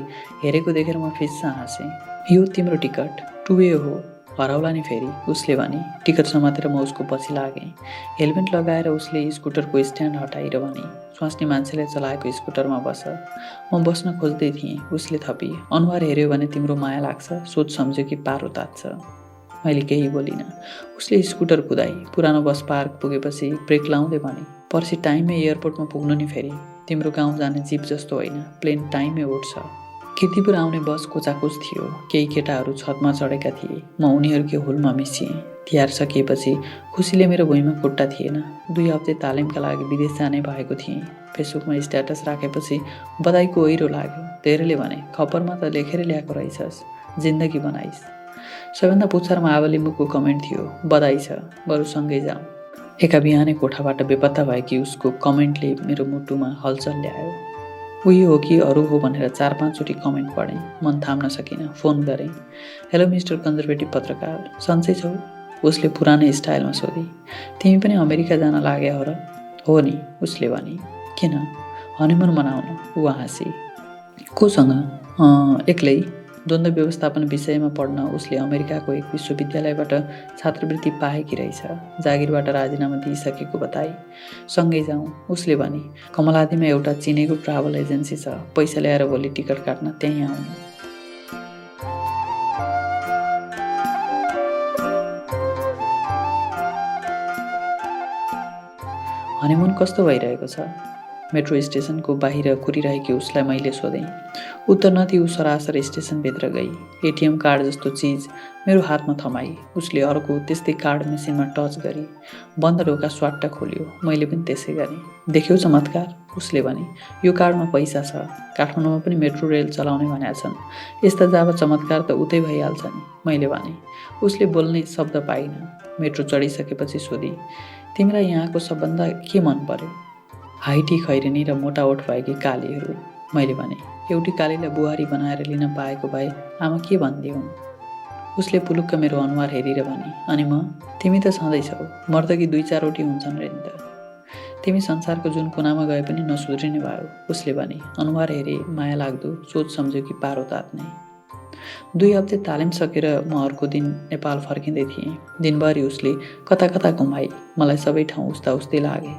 हेरेको देखेर म फिस्सा हाँसेँ। यो तिम्रो टिकट, टुवे हो, हराउला नि फेरि। उसले भने। टिकट समातेर म उसको पछि लागेँ। हेलमेट लगाएर उसले स्कुटरको स्ट्यान्ड हटाएर भने, स्वास्नी मान्छेले चलाएको स्कुटरमा बस। म बस्न खोज्दै थिएँ। उसले थपी, अनुहार हेऱ्यो भने तिम्रो माया लाग्छ, सोच सम्झ्यो कि पारो तात्छ। मैले केही बोलिनँ। उसले स्कुटर कुदाई। पुरानो बस पार्क पुगेपछि ब्रेक लाउँदै भने, पर्सि टाइममै एयरपोर्टमा पुग्नु नि फेरि। तिम्रो गाउँ जाने जिप जस्तो होइन, प्लेन टाइममै उड्छ। किर्तिपुर आउने बस कोचाकोच थियो। केही केटाहरू छतमा चढेका थिए। म उनीहरूकै हुलमा मिसिएँ। तिहार सकिएपछि खुसीले मेरो भुइँमा खुट्टा थिएन। 2 हप्ते तालिमका लागि विदेश जाने भएको थिएँ। फेसबुकमा स्ट्याटस राखेपछि बधाईको ओहिरो लाग्यो। धेरैले भने, खबरमा त लेखेर ल्याएको रहेछस्, जिन्दगी बनाइस्। सबैभन्दा पुच्छारमा आवालिम्बुको कमेन्ट थियो, बधाई छ, बरु सँगै जाउँ। एका बिहानै कोठाबाट बेपत्ता भएकी उसको कमेन्टले मेरो मुटुमा हलचल ल्यायो। उही हो कि अरू हो भनेर 4-5 चोटि कमेन्ट पढेँ। मन थाम्न सकिनँ। फोन गरेँ। हेलो मिस्टर कन्जर्भेटिभ पत्रकार, सन्चै छौ? उसले पुरानै स्टाइलमा सोधी। तिमी पनि अमेरिका जान लाग्यो हो र? हो नि, उसले भने। किन? हनिमुन मनाउन। ऊ हाँसी। कोसँग? एक्लै। द्वन्द्व व्यवस्थापन विषयमा पढ्न उसले अमेरिकाको एक विश्वविद्यालयबाट छात्रवृत्ति पाएकी रहेछ। जागिरबाट राजीनामा दिइसकेको बताई। सँगै जाउँ, उसले भने। कमलादीमा एउटा चिनेको ट्राभल एजेन्सी छ, पैसा ल्याएर भोलि टिकट काट्न त्यहीँ आउनु। हनिमुन कस्तो भइरहेको छ? मेट्रो स्टेसनको बाहिर कुरिरहेकी उसलाई मैले सोधेँ। उत्तर नदिई ऊ सरासर स्टेसनभित्र गई। एटिएम कार्ड जस्तो चिज मेरो हातमा थमाई। उसले अर्को त्यस्तै कार्ड मेसिनमा टच गरी। बन्द ढोका स्वाट्ट खोल्यो। मैले पनि त्यसै गरेँ। देख्यौ चमत्कार? उसले भने। यो कार्डमा पैसा छ। काठमाडौँमा पनि मेट्रो रेल चलाउने भनेका छन्। यस्ता जाबा चमत्कार त उतै भइहाल्छ नि, मैले भने। उसले बोल्ने शब्द पाइन। मेट्रो चढिसकेपछि सोधी, तिमीलाई यहाँको सबभन्दा के मन पर्यो? हाइटी खैरेनी र मोटा ओठ भएकी कालीहरू, मैले भने। एउटी कालीलाई बुहारी बनाएर लिन पाएको भए आमा के भन्दिउन्। उसले पुलुक्क मेरो अनुहार हेरेर भने, अनि म, तिमी त छँदैछौ, मर्द कि 2-4 हुन्छन् रे नि त। तिमी संसारको जुन कुनामा गए पनि नसुध्रिने भयो, उसले भने। अनुहार हेरे माया लाग्दो, सोच सम्झ्यो कि पारो तात्ने। 2 हप्ते तालिम सकेर म अर्को दिन नेपाल फर्किँदै थिएँ। दिनभरि उसले कता कता घुमाई, मलाई सबै ठाउँ उस्ता उस्तै लागे।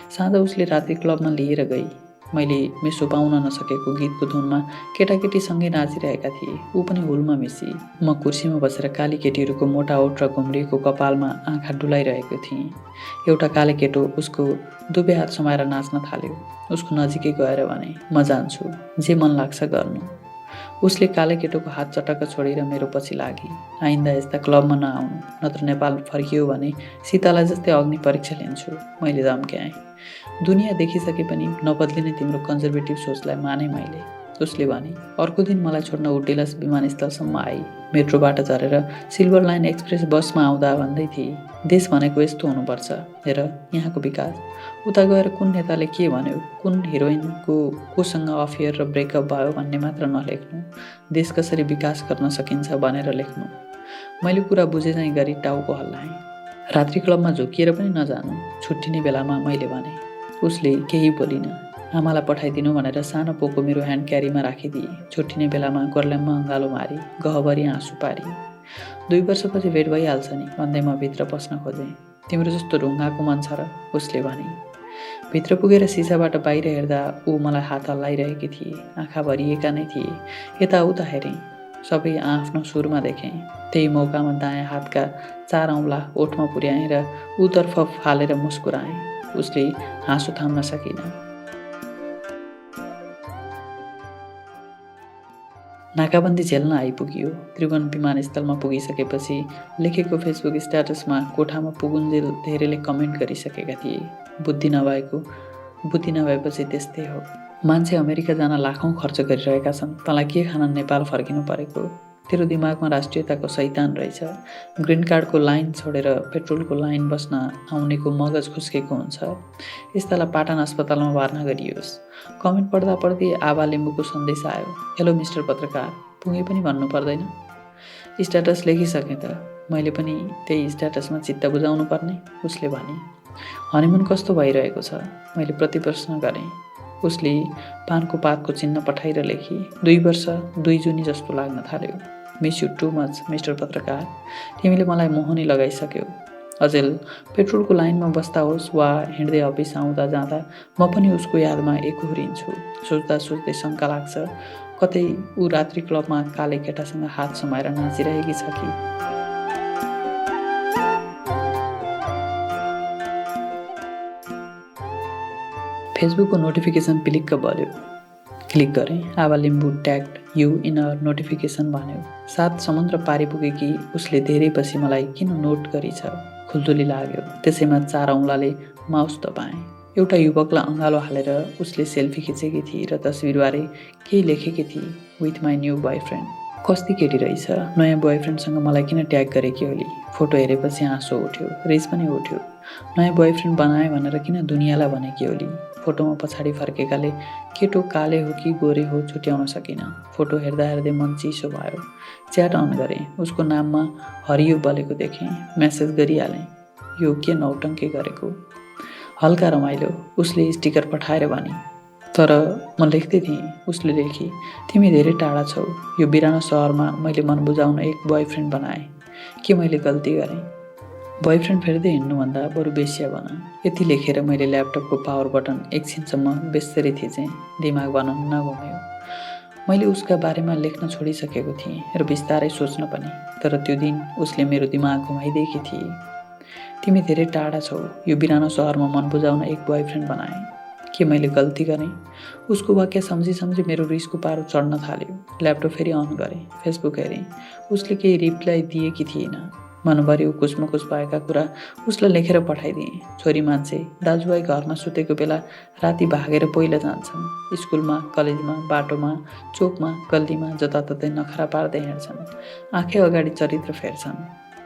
साँझ उसले रात्रि क्लबमा लिएर गई। मैले मिसो पाउन नसकेको गीतको धुनमा केटाकेटीसँगै नाचिरहेका थिए। ऊ पनि हुलमा मिसी। म कुर्सीमा बसेर काली केटीहरूको मोटा ओठ र घुम्रिएको कपालमा आँखा डुलाइरहेको थिएँ। एउटा काले केटो उसको दुवै हात समाएर नाच्न थाल्यो। उसको नजिकै गएर भने, म जान्छु, जे मन लाग्छ गर्नु। उसले काले केटोको हात चटक्क छोडेर मेरो पछि लागि। आइन्दा यस्ता क्लबमा नआउनु, नत्र नेपाल फर्कियो भने सीतालाई जस्तै अग्नि परीक्षा लिन्छु, मैले धम्क्याएँ। दुनियाँ देखिसके पनि नबद्लिने तिम्रो कन्जर्भेटिभ सोचलाई माने मैले, उसले भने। अर्को दिन मलाई छोड्न ऊ डेलस विमानस्थलसम्म आई। मेट्रोबाट झरेर सिल्भर लाइन एक्सप्रेस बसमा आउँदा भन्दै थिए, देश भनेको यस्तो हुनुपर्छ, हेर यहाँको विकास। उता गएर कुन नेताले के भन्यो, कुन हिरोइनको कोसँग अफेयर र ब्रेकअप भयो भन्ने मात्र नलेख्नु, देश कसरी विकास गर्न सकिन्छ भनेर लेख्नु। मैले कुरा बुझे चाहिँ गरी टाउको हल्लाएँ। रात्रि क्लबमा झुकिएर पनि नजानु, छुट्टिने बेलामा मैले भने। उसले केही बोलिन। आमालाई पठाइदिनु भनेर सानो पोको मेरो ह्यान्ड क्यारीमा राखिदिए। छुट्टिने बेलामा गोर्ल्याममा अँगालो मारी, गहभरि आँसु पारी। 2 वर्षपछि भेट भइहाल्छ नि भन्दै म भित्र पस्न खोजेँ। तिम्रो जस्तो ढुङ्गाको मन छ र, उसले भने। भित्र पुगेर सिसाबाट बाहिर हेर्दा ऊ मलाई हात हल्लाइरहेकी थिए। आँखा भरिएका नै थिए। यताउता हेरेँ, सबै आफ्नो सुरमा देखेँ। त्यही मौकामा दायाँ हातका 4 औँला ओठमा पुर्याएँ र ऊतर्फ फालेर मुस्कुराएँ। उसले हाँसो थाम्न सकिन। नाकाबन्दी झेल्न आइपुग्यो। त्रिभुवन विमानस्थलमा पुगिसकेपछि लेखेको फेसबुक स्ट्याटसमा कोठामा पुगुन्जेल धेरैले कमेन्ट गरिसकेका थिए। बुद्धि नभएपछि त्यस्तै हो। मान्छे अमेरिका जान लाखौँ खर्च गरिरहेका छन्, तँलाई के खान नेपाल फर्किनु परेको? तेरो दिमागमा राष्ट्रियताको शैतान रहेछ। ग्रिन कार्डको लाइन छोडेर पेट्रोलको लाइन बस्न आउनेको मगज खुस्केको हुन्छ। यस्तालाई पाटन अस्पतालमा भर्ना गरियोस्। कमेन्ट पढ्दा पढ्दै आभा लिम्बूको सन्देश आयो, हेलो मिस्टर पत्रकार, पुगे पनि भन्नु पर्दैन? स्ट्याटस लेखिसकेँ त, मैले पनि त्यही स्ट्याटसमा चित्त बुझाउनु पर्ने, उसले भने। हनिमुन कस्तो भइरहेको छ, मैले प्रतिप्रश्न गरेँ। उसले पानको पातको चिन्ह पठाएर लेखी, 2 वर्ष 2 जुनी जस्तो लाग्न थाल्यो। Miss you too much mister पत्रकार, तिमीले मलाई मोहनी लगाइसक्यौ। अझेल पेट्रोलको लाइनमा बस्दा होस् वा हिँड्दै अफिस आउँदा जाँदा म पनि उसको यादमा एकोहोरिन्छु। सोच्दा सोच्दै शङ्का लाग्छ, कतै ऊ रात्रि क्लबमा काले केटासँग हात समाएर नाचिरहेकी छ कि? फेसबुकको नोटिफिकेसन पिलिक्क बल्यो। क्लिक गरेँ। Abha Limbu tagged you in a notification भन्यो। 7 समुद्र पारी पुगेकी उसले धेरैपछि मलाई किन नोट गरिछ, खुल्दुली लाग्यो। त्यसैमा 4 औँलाले माउस दबाएँ। एउटा युवकलाई अँगालो हालेर उसले सेल्फी खिचेकी थिए र तस्बिरबारे केही लेखेकी थिए, विथ माई न्यू बोयफ्रेन्ड। कस्ती केटी रहेछ, नयाँ बोयफ्रेन्डसँग मलाई किन ट्याग गरेकी होली? फोटो हेरेपछि आँसु उठ्यो, रिस पनि उठ्यो। नयाँ बोयफ्रेन्ड बनाए भनेर किन दुनियाँलाई भनेकी होली? फोटोमा पछाडि फर्केकाले केटो काले हो कि गोरे हो छुट्याउन सकिनँ। फोटो हेर्दा हेर्दै मन चिसो भयो। च्याट अन गरेँ, उसको नाममा हरियो बलेको देखेँ। मेसेज गरिहालेँ, यो के नौटङ्की गरेको? हल्का रमाइलो, उसले स्टिकर पठाएर भने। तर म लेख्दै थिएँ, उसले लेखी, तिमी धेरै टाढा छौ। यो बिरानो सहरमा मैले मन बुझाउन एक बोयफ्रेन्ड बनाएँ। के मैले गल्ती गरेँ? बोयफ्रेन्ड फेर्दै हिँड्नुभन्दा बरु बेस्या बन। यति लेखेर मैले ल्यापटपको पावर बटन एकछिनसम्म बेस्सरी थिचेँ। दिमाग बनन्न घुम्यो। मैले उसका बारेमा लेख्न छोडिसकेको थिएँ र बिस्तारै सोच्न पनि। तर त्यो दिन उसले मेरो दिमाग घुमाइदिएकी थिए। तिमी धेरै टाढा छौ, यो बिरानो सहरमा मन बुझाउन एक बोयफ्रेन्ड बनाएँ। के मैले गल्ती गरेँ? उसको वाक्य सम्झी मेरो रिसको पारो चढ्न थाल्यो। ल्यापटप फेरि अन गरेँ, फेसबुक हेरेँ। उसले केही रिप्लाई दिएकी थिएन। मनभरि उकुसमुकुस भएका कुरा उसलाई लेखेर पठाइदिएँ। छोरी मान्छे, दाजुभाइ घरमा सुतेको बेला राति भागेर पहिला जान्छन्। स्कुलमा, कलेजमा, बाटोमा, चोकमा, गल्लीमा जताततै नखरा पार्दै हिँड्छन्। आँखै अगाडि चरित्र फेर्छन्।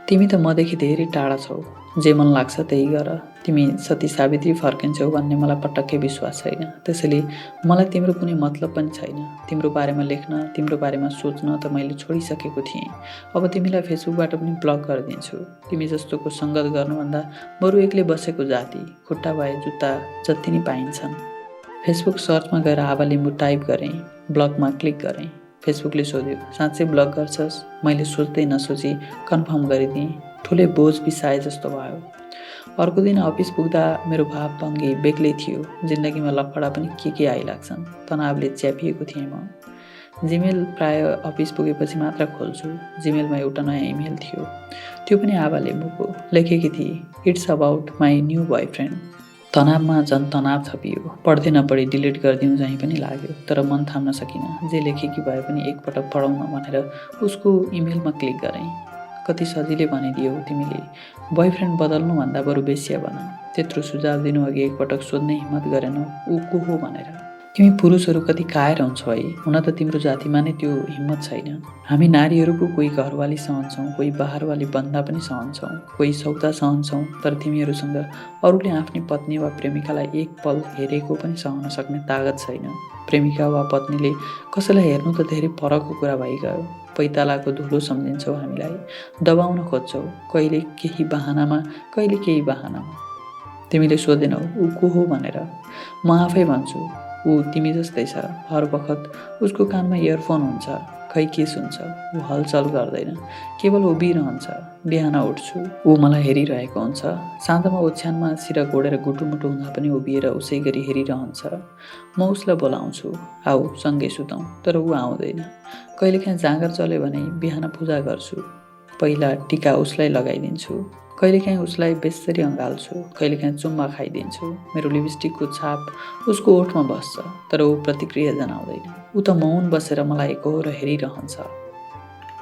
तिमी त मदेखि धेरै टाढा छौ। जे मन लाग्छ त्यही गर। तिमी सती सावित्री फर्किन्छौ भन्ने मलाई पटक्कै विश्वास छैन। त्यसैले मलाई तिम्रो कुनै मतलब पनि छैन। तिम्रो बारेमा लेख्न, तिम्रो बारेमा सोच्न त मैले छोडिसकेको थिएँ। अब तिमीलाई फेसबुकबाट पनि ब्लक गरिदिन्छु। तिमी जस्तोको सङ्गत गर्नुभन्दा बरु एक्लै बसेको जाति, खुट्टा भए जुत्ता जति नै पाइन्छन्। फेसबुक सर्चमा गएर आभा लिम्बू टाइप गरेँ, ब्लकमा क्लिक गरेँ। फेसबुकले सोध्यो, साँच्चै ब्लक गर्छस्? मैले सोच्दै नसोची कन्फर्म गरिदिएँ। ठुलै बोझ बिसाए जस्तो भयो। अर्को दिन अफिस पुग्दा मेरो भावभङ्गी बेग्लै थियो। जिन्दगीमा लफडा पनि के आइलाग्छन्। तनावले च्यापिएको थिएँ म। जिमेल प्राय अफिस पुगेपछि मात्र खोल्छु। जिमेलमा एउटा नयाँ इमेल थियो। त्यो पनि आभा लिम्बूको। लेखेकी थिए, it's about my new boyfriend. तनावमा झन् तनाव थपियो। पढ्दै नपढी डिलिट गरिदिउँ चाहिँ पनि लाग्यो, तर मन थाम्न सकिनँ। जे लेखेकी भए पनि एकपटक पढौँ न भनेर उसको इमेलमा क्लिक गरेँ। कति सजिलै भनिदियौ तिमीले, बोयफ्रेन्ड बदल्नुभन्दा बरु बेस्या बन। त्यत्रो सुझाव दिनुअघि एकपटक सोध्ने हिम्मत गरेनौ ऊ को हो भनेर। तिमी पुरुषहरू कति कायर हुन्छौ है। हुन त तिम्रो जातिमा नै त्यो हिम्मत छैन। हामी नारीहरूको कोही घरवाली सहन्छौँ, कोही बाहरवाली बन्दा पनि सहन्छौँ, कोही सौदा सहन्छौँ, तर तिमीहरूसँग अरूले आफ्नी पत्नी वा प्रेमिकालाई एक पल हेरेको पनि सहन सक्ने तागत छैन। प्रेमिका वा पत्नीले कसैलाई हेर्नु त धेरै परको कुरा भइगयो। पैतालाको धुलो सम्झिन्छौ हामीलाई, दबाउन खोज्छौ, कहिले केही बहानामा, कहिले केही बहानामा। तिमीले सोधेनौ ऊ को हो भनेर। म आफै भन्छु, ऊ तिमी जस्तै छ। हर बखत उसको कानमा इयरफोन हुन्छ, खै के सुन्छ। ऊ हलचल गर्दैन, केवल उभिरहन्छ। बिहान उठ्छु, ऊ मलाई हेरिरहेको हुन्छ। साँझमा ओछ्यानमा सिर गोडेर गुटुमुटु हुँदा पनि उभिएर उसै गरी हेरिरहन्छ। म उसलाई बोलाउँछु, आऊ सँगै सुतौँ, तर ऊ आउँदैन। कहिलेकाहीँ जाँगर चल्यो भने बिहान पूजा गर्छु। पहिला टिका उसलाई लगाइदिन्छु। कहिलेकाहीँ उसलाई बेस्सरी अँगाल्छु, कहिलेकाहीँ चुम्मा खाइदिन्छु। मेरो लिपस्टिकको छाप उसको ओठमा बस्छ, तर ऊ प्रतिक्रिया जनाउँदैन। ऊ त मौन बसेर मलाई एकोहोरो हेरिरहन्छ।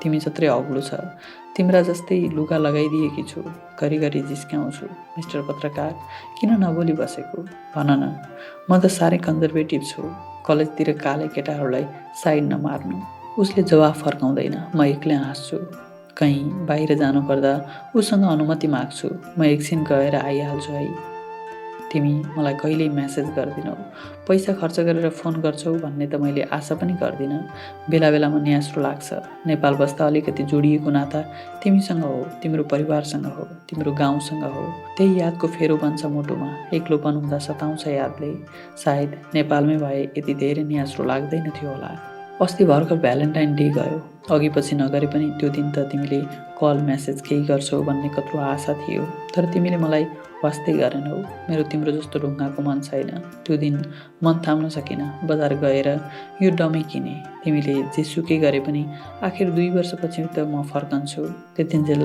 तिमी जत्रै अग्लो छ, तिम्रा जस्तै लुगा लगाइदिएकी छु। घरिघरि जिस्क्याउँछु, मिस्टर पत्रकार किन नबोली बसेको भन न। म त साह्रै कन्जर्भेटिभ छु। कलेजतिर काले केटाहरूलाई साइड नमार्नु। उसले जवाफ फर्काउँदैन। म एक्लै हाँस्छु। कहीँ बाहिर जानुपर्दा उसँग अनुमति माग्छु। म एकछिन गएर आइहाल्छु है। तिमी मलाई कहिल्यै म्यासेज गर्दिनौ। पैसा खर्च गरेर फोन गर्छौ भन्ने त मैले आशा पनि गर्दिनँ। बेला बेलामा न्यास्रो लाग्छ। नेपाल बस्दा अलिकति जोडिएको नाता तिमीसँग हो, तिम्रो परिवारसँग हो, तिम्रो गाउँसँग हो। त्यही यादको फेरो बन्छ मुटुमा। एक्लोपन हुँदा सताउँछ यादले। सायद नेपालमै भए यति धेरै न्यास्रो लाग्दैन थियो होला। अस्ति भर्खर भ्यालेन्टाइन डे गयो। अघि पछि नगरे पनि त्यो दिन त तिमीले कल म्यासेज केही गर्छौ भन्ने कत्रो आशा थियो, तर तिमीले मलाई वास्तै गरेनौ। मेरो तिम्रो जस्तो ढुङ्गाको मन छैन। त्यो दिन मन थाम्न सकिनँ। बजार गएर यो डमी किने। तिमीले जेसुकै गरे पनि आखिर 2 वर्षपछि त म फर्कन्छु। त्यतिन्जेल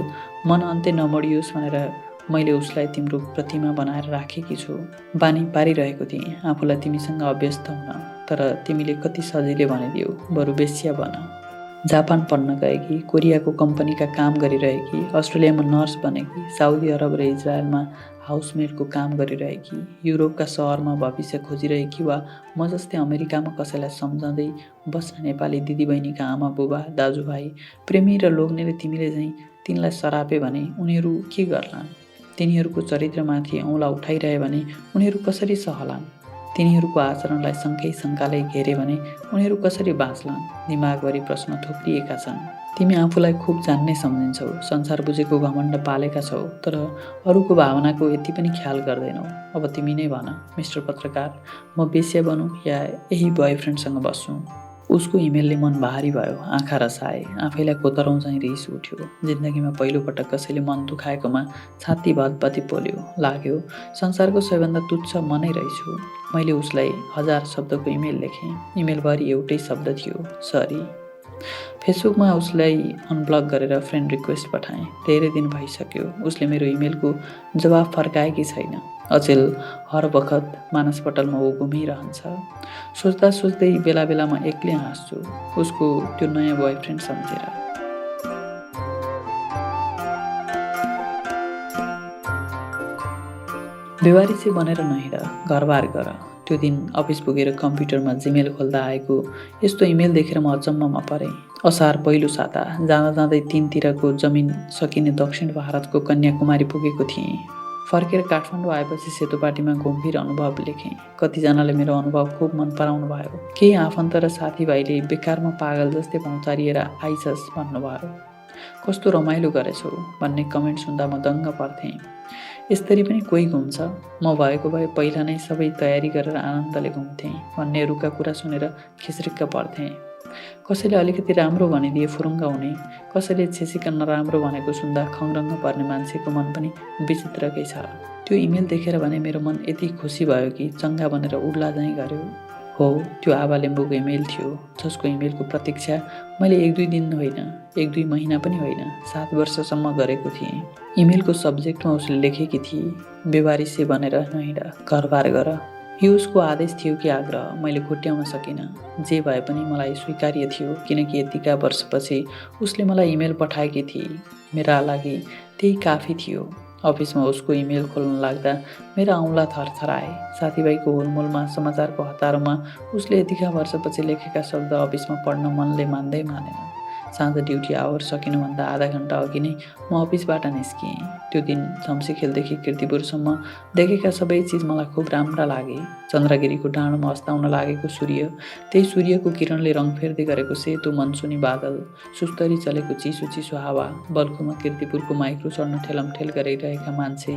मन अन्त्य नमोडियोस् भनेर मैले उसलाई तिम्रो प्रतिमा बनाएर राखेकी छु। बानी पारिरहेको थिएँ आफूलाई तिमीसँग अभ्यस्त हुन, तर तिमीले कति सजिलै भनिदियौ, बरु बेस्या बन। जापान पढ्न गएकी, कोरियाको कम्पनीका काम गरिरहेकी, अस्ट्रेलियामा नर्स बनेकी, साउदी अरब र इजरायलमा हाउसमेडको काम गरिरहेकी, युरोपका सहरमा भविष्य खोजिरहेकी वा म जस्तै अमेरिकामा कसैलाई सम्झँदै बस्ने नेपाली दिदीबहिनीका आमा बुबा दाजुभाइ, प्रेमी र लोग्नेले तिमीले चाहिँ तिनलाई सरापे भने उनीहरू के गर्लान्? तिनीहरूको चरित्रमाथि औँला उठाइरहे भने उनीहरू कसरी सहलान्? तिनीहरूको आचरणलाई शङ्काले घेरे भने उनीहरू कसरी बाँच्लान्? दिमागभरि प्रश्न थोप्रिएका छन्। तिमी आफूलाई खुब जान्ने सम्झिन्छौ, संसार बुझेको घमण्ड पालेका छौ, तर अरूको भावनाको यति पनि ख्याल गर्दैनौ। अब तिमी नै भन, मिस्टर पत्रकार, म बेस्या बनौँ या यही बोयफ्रेन्डसँग बस्छु? उसको इमेलले मन भारी भयो। आँखा रसाए, आफैलाई कोतरौँ चाहिँ रिस उठ्यो। जिन्दगीमा पहिलोपटक कसैले मन दुखाएकोमा छाती भतभती पोल्यो। लाग्यो संसारको सबैभन्दा तुच्छ म नै रहेछु। मैले उसलाई 1000 शब्दको इमेल लेखेँ। इमेलभरि एउटै शब्द थियो, सरी। फेसबुकमा उसलाई अनब्लक गरेर फ्रेन्ड रिक्वेस्ट पठाएँ। धेरै दिन भइसक्यो उसले मेरो इमेलको जवाफ फर्काएकी छैन। अचेल हर बखत मानसपटलमा ऊ घुमिरहन्छ। सोच्दा सोच्दै बेला बेलामा एक्लै हाँस्छु, उसको त्यो नयाँ बोयफ्रेन्ड सम्झेर। बेवारिसे बनेर नहिँड, घरबार गर। त्यो दिन अफिस पुगेर कम्प्युटरमा जिमेल खोल्दा आएको यस्तो इमेल देखेर म अचम्ममा परेँ। असार पहिलो साता, जाँदा जाँदै 3 तिरको जमिन सकिने दक्षिण भारतको कन्याकुमारी पुगेको थिएँ। फर्केर काठमाडौँ आएपछि सेतोपाटीमा गम्भीर अनुभव लेखेँ। कतिजनाले मेरो अनुभव खुब मन पराउनु भयो। केही आफन्त र साथीभाइले बेकारमा पागल जस्तै भौँतारिएर आइछस् भन्नुभयो। कस्तो रमाइलो गरेछौ भन्ने कमेन्ट सुन्दा म दङ्ग पर्थेँ। यसरी पनि कोही घुम्छ, म भएको भए पहिला नै सबै तयारी गरेर आनन्दले घुम्थेँ भन्नेहरूका कुरा सुनेर खिस्रिक्क पर्थेँ। कसैले अलिकति राम्रो भनिदिए फुरुङ्ग हुने, कसैले छेसिका नराम्रो भनेको सुन्दा खङ्रङ्ग पर्ने मान्छेको मन पनि विचित्रकै छ। त्यो इमेल देखेर भने मेरो मन यति खुसी भयो कि चङ्गा बनेर उड्ला झैँ गर्यो। हो, त्यो आभा लिम्बूको इमेल थियो, जसको इमेलको प्रतीक्षा मैले 1-2 दिन होइन, 1-2 महिना पनि होइन, 7 वर्षसम्म गरेको थिएँ। इमेलको सब्जेक्टमा उसले लेखेकी थिए, बेवारिसे बनेर नहिँड, घरबार गर। यो उसको आदेश थियो कि आग्रह, मैले खुट्याउन सकिनँ। जे भए पनि मलाई स्वीकार्य थियो, किनकि यतिका वर्षपछि उसले मलाई इमेल पठाएकी थिए। मेरा लागि त्यही काफी थियो। अफिसमा उसको इमेल खोल्न लाग्दा मेरा औँला थरथराए। साथीभाइको हुलमुलमा, समाचारको हतारोमा उसले यतिका वर्षपछि लेखेका शब्द अफिसमा पढ्न मनले मान्दै मानेन। साँझ ड्युटी आवर सकिनुभन्दा आधा घन्टा अघि नै म अफिसबाट निस्किएँ। त्यो दिन शम्सीखेलदेखि कीर्तिपुरसम्म देखेका सबै चिज मलाई खुब राम्रा लागे। चन्द्रगिरीको डाँडोमा अस्ताउन लागेको सूर्य, त्यही सूर्यको किरणले रङ फेर्दै गरेको सेतो मनसुनी बादल, सुस्तरी चलेको चिसो चिसो हावा, बल्खुमा कीर्तिपुरको माइक्रो चढ्न ठेलमठेल गरिरहेका मान्छे,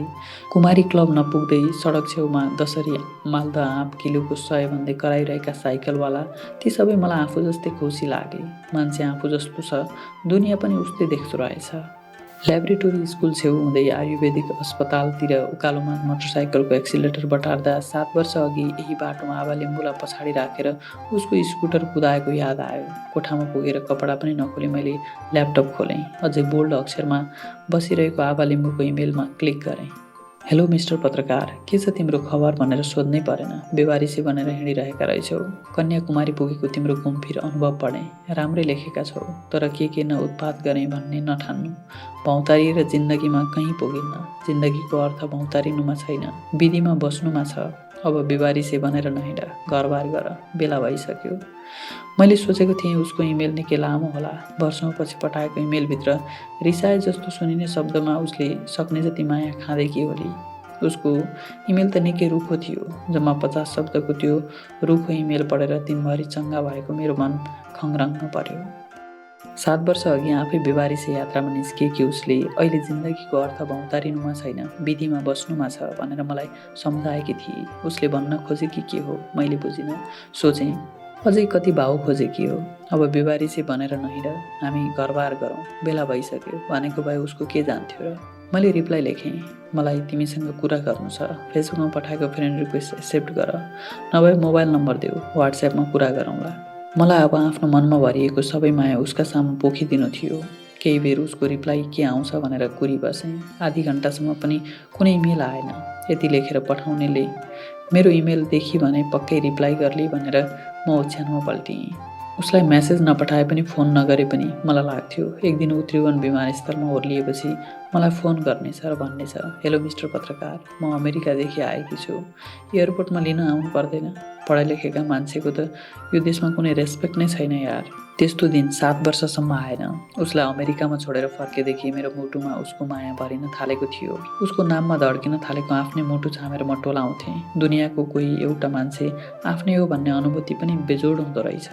कुमारी क्लब नपुग्दै सडक छेउमा दशरी मालदा आँप किलोको 100 भन्दै कराइरहेका साइकलवाला, ती सबै मलाई आफू जस्तै खुसी लागे। मान्छे आफू जस्तो छ, दुनियाँ पनि उस्तै देख्दो रहेछ। ल्याबोरेटोरी स्कुल छेउ हुँदै आयुर्वेदिक अस्पतालतिर उकालोमा मोटरसाइकलको एक्सिलेटर बटार्दा 7 वर्ष अघि यही बाटोमा आभा लिम्बूलाई पछाडि राखेर उसको स्कुटर कुदाएको याद आयो। कोठामा पुगेर कपडा पनि नखोली मैले ल्यापटप खोलेँ। अझै बोल्ड अक्षरमा बसिरहेको आभा लिम्बूको इमेलमा क्लिक गरेँ। हेलो मिस्टर पत्रकार, के छ तिम्रो खबर भनेर सोध्नै परेन। बेवारिसे बनेर हिँडिरहेका रहेछौ। कन्याकुमारी पुगेको तिम्रो गम्भीर अनुभव पढेँ। राम्रै लेखेका छौ, तर के न उत्पात गरेँ भन्ने नठान्नु। भौँतारिएर जिन्दगीमा कहीँ पुगिन्न। जिन्दगीको अर्थ भौँतारिनुमा छैन, विधिमा बस्नुमा छ। अब बेवारिसे बनेर नहिँड, घरबार गर, बेला भइसक्यो। मैले सोचेको थिएँ उसको इमेल निकै लामो होला। वर्षौँपछि पठाएको इमेलभित्र रिसाए जस्तो सुनिने शब्दमा उसले सक्ने जति माया खाँदैकी होली। उसको इमेल त निकै रुखो थियो। जम्मा 50 शब्दको त्यो रुखो इमेल पढेर दिनभरि चङ्गा भएको मेरो मन खङ्रङ्ग पर्यो। 7 वर्ष अघि आफै बेवारिसे यात्रामा निस्किएकी उसले अहिले जिन्दगीको अर्थ भौँतारिनुमा छैन, विधिमा बस्नुमा छ भनेर मलाई सम्झाएकी थिए। उसले भन्न खोजेकी के हो मैले बुझिनँ। सोचेँ, अझै कति भाउ खोजेकी हो। अब बेवारिसे बनेर नहिँड, हामी घरबार गरौँ, बेला भइसक्यो भनेको भए उसको के जान्थ्यो र। मैले रिप्लाई लेखेँ, मलाई तिमीसँग कुरा गर्नु छ। फेसबुकमा पठाएको फ्रेन्ड रिक्वेस्ट एक्सेप्ट गर, नभए मोबाइल नम्बर देऊ, व्हाट्सएपमा कुरा गरौँला। मलाई अब आफ्नो मनमा भरिएको सबै माया उसका सामु पोखिदिनु थियो। केही बेर उसको रिप्लाई के आउँछ भनेर कुरी बसेँ। आधी घन्टासम्म पनि कुनै इमेल आएन। यति लेखेर पठाउनेले मेरो इमेल देखी भने पक्कै रिप्लाई गर्ली भनेर म ओछ्यानमा पल्टिएँ। उसलाई मेसेज नपठाए पनि फोन नगरे पनि मलाई लाग्थ्यो एक दिन ऊ त्रिभुवन विमानस्थलमा ओर्लिएपछि मलाई फोन गर्नेछ र भन्नेछ, हेलो मिस्टर पत्रकार, म अमेरिकादेखि आएकी छु, एयरपोर्टमा लिन आउनु पर्दैन। पढाइ लेखेका मान्छेको त यो देशमा कुनै रेस्पेक्ट नै छैन यार। त्यस्तो दिन 7 वर्षसम्म आएन। उसलाई अमेरिकामा छोडेर फर्केदेखि मेरो मुटुमा उसको माया भरिन थालेको थियो। उसको नाममा धड्किन थालेको आफ्नै मुटु छामेर म टोलाउँथेँ। दुनियाँको कोही एउटा मान्छे आफ्नै हो भन्ने अनुभूति पनि बेजोड हुँदो रहेछ।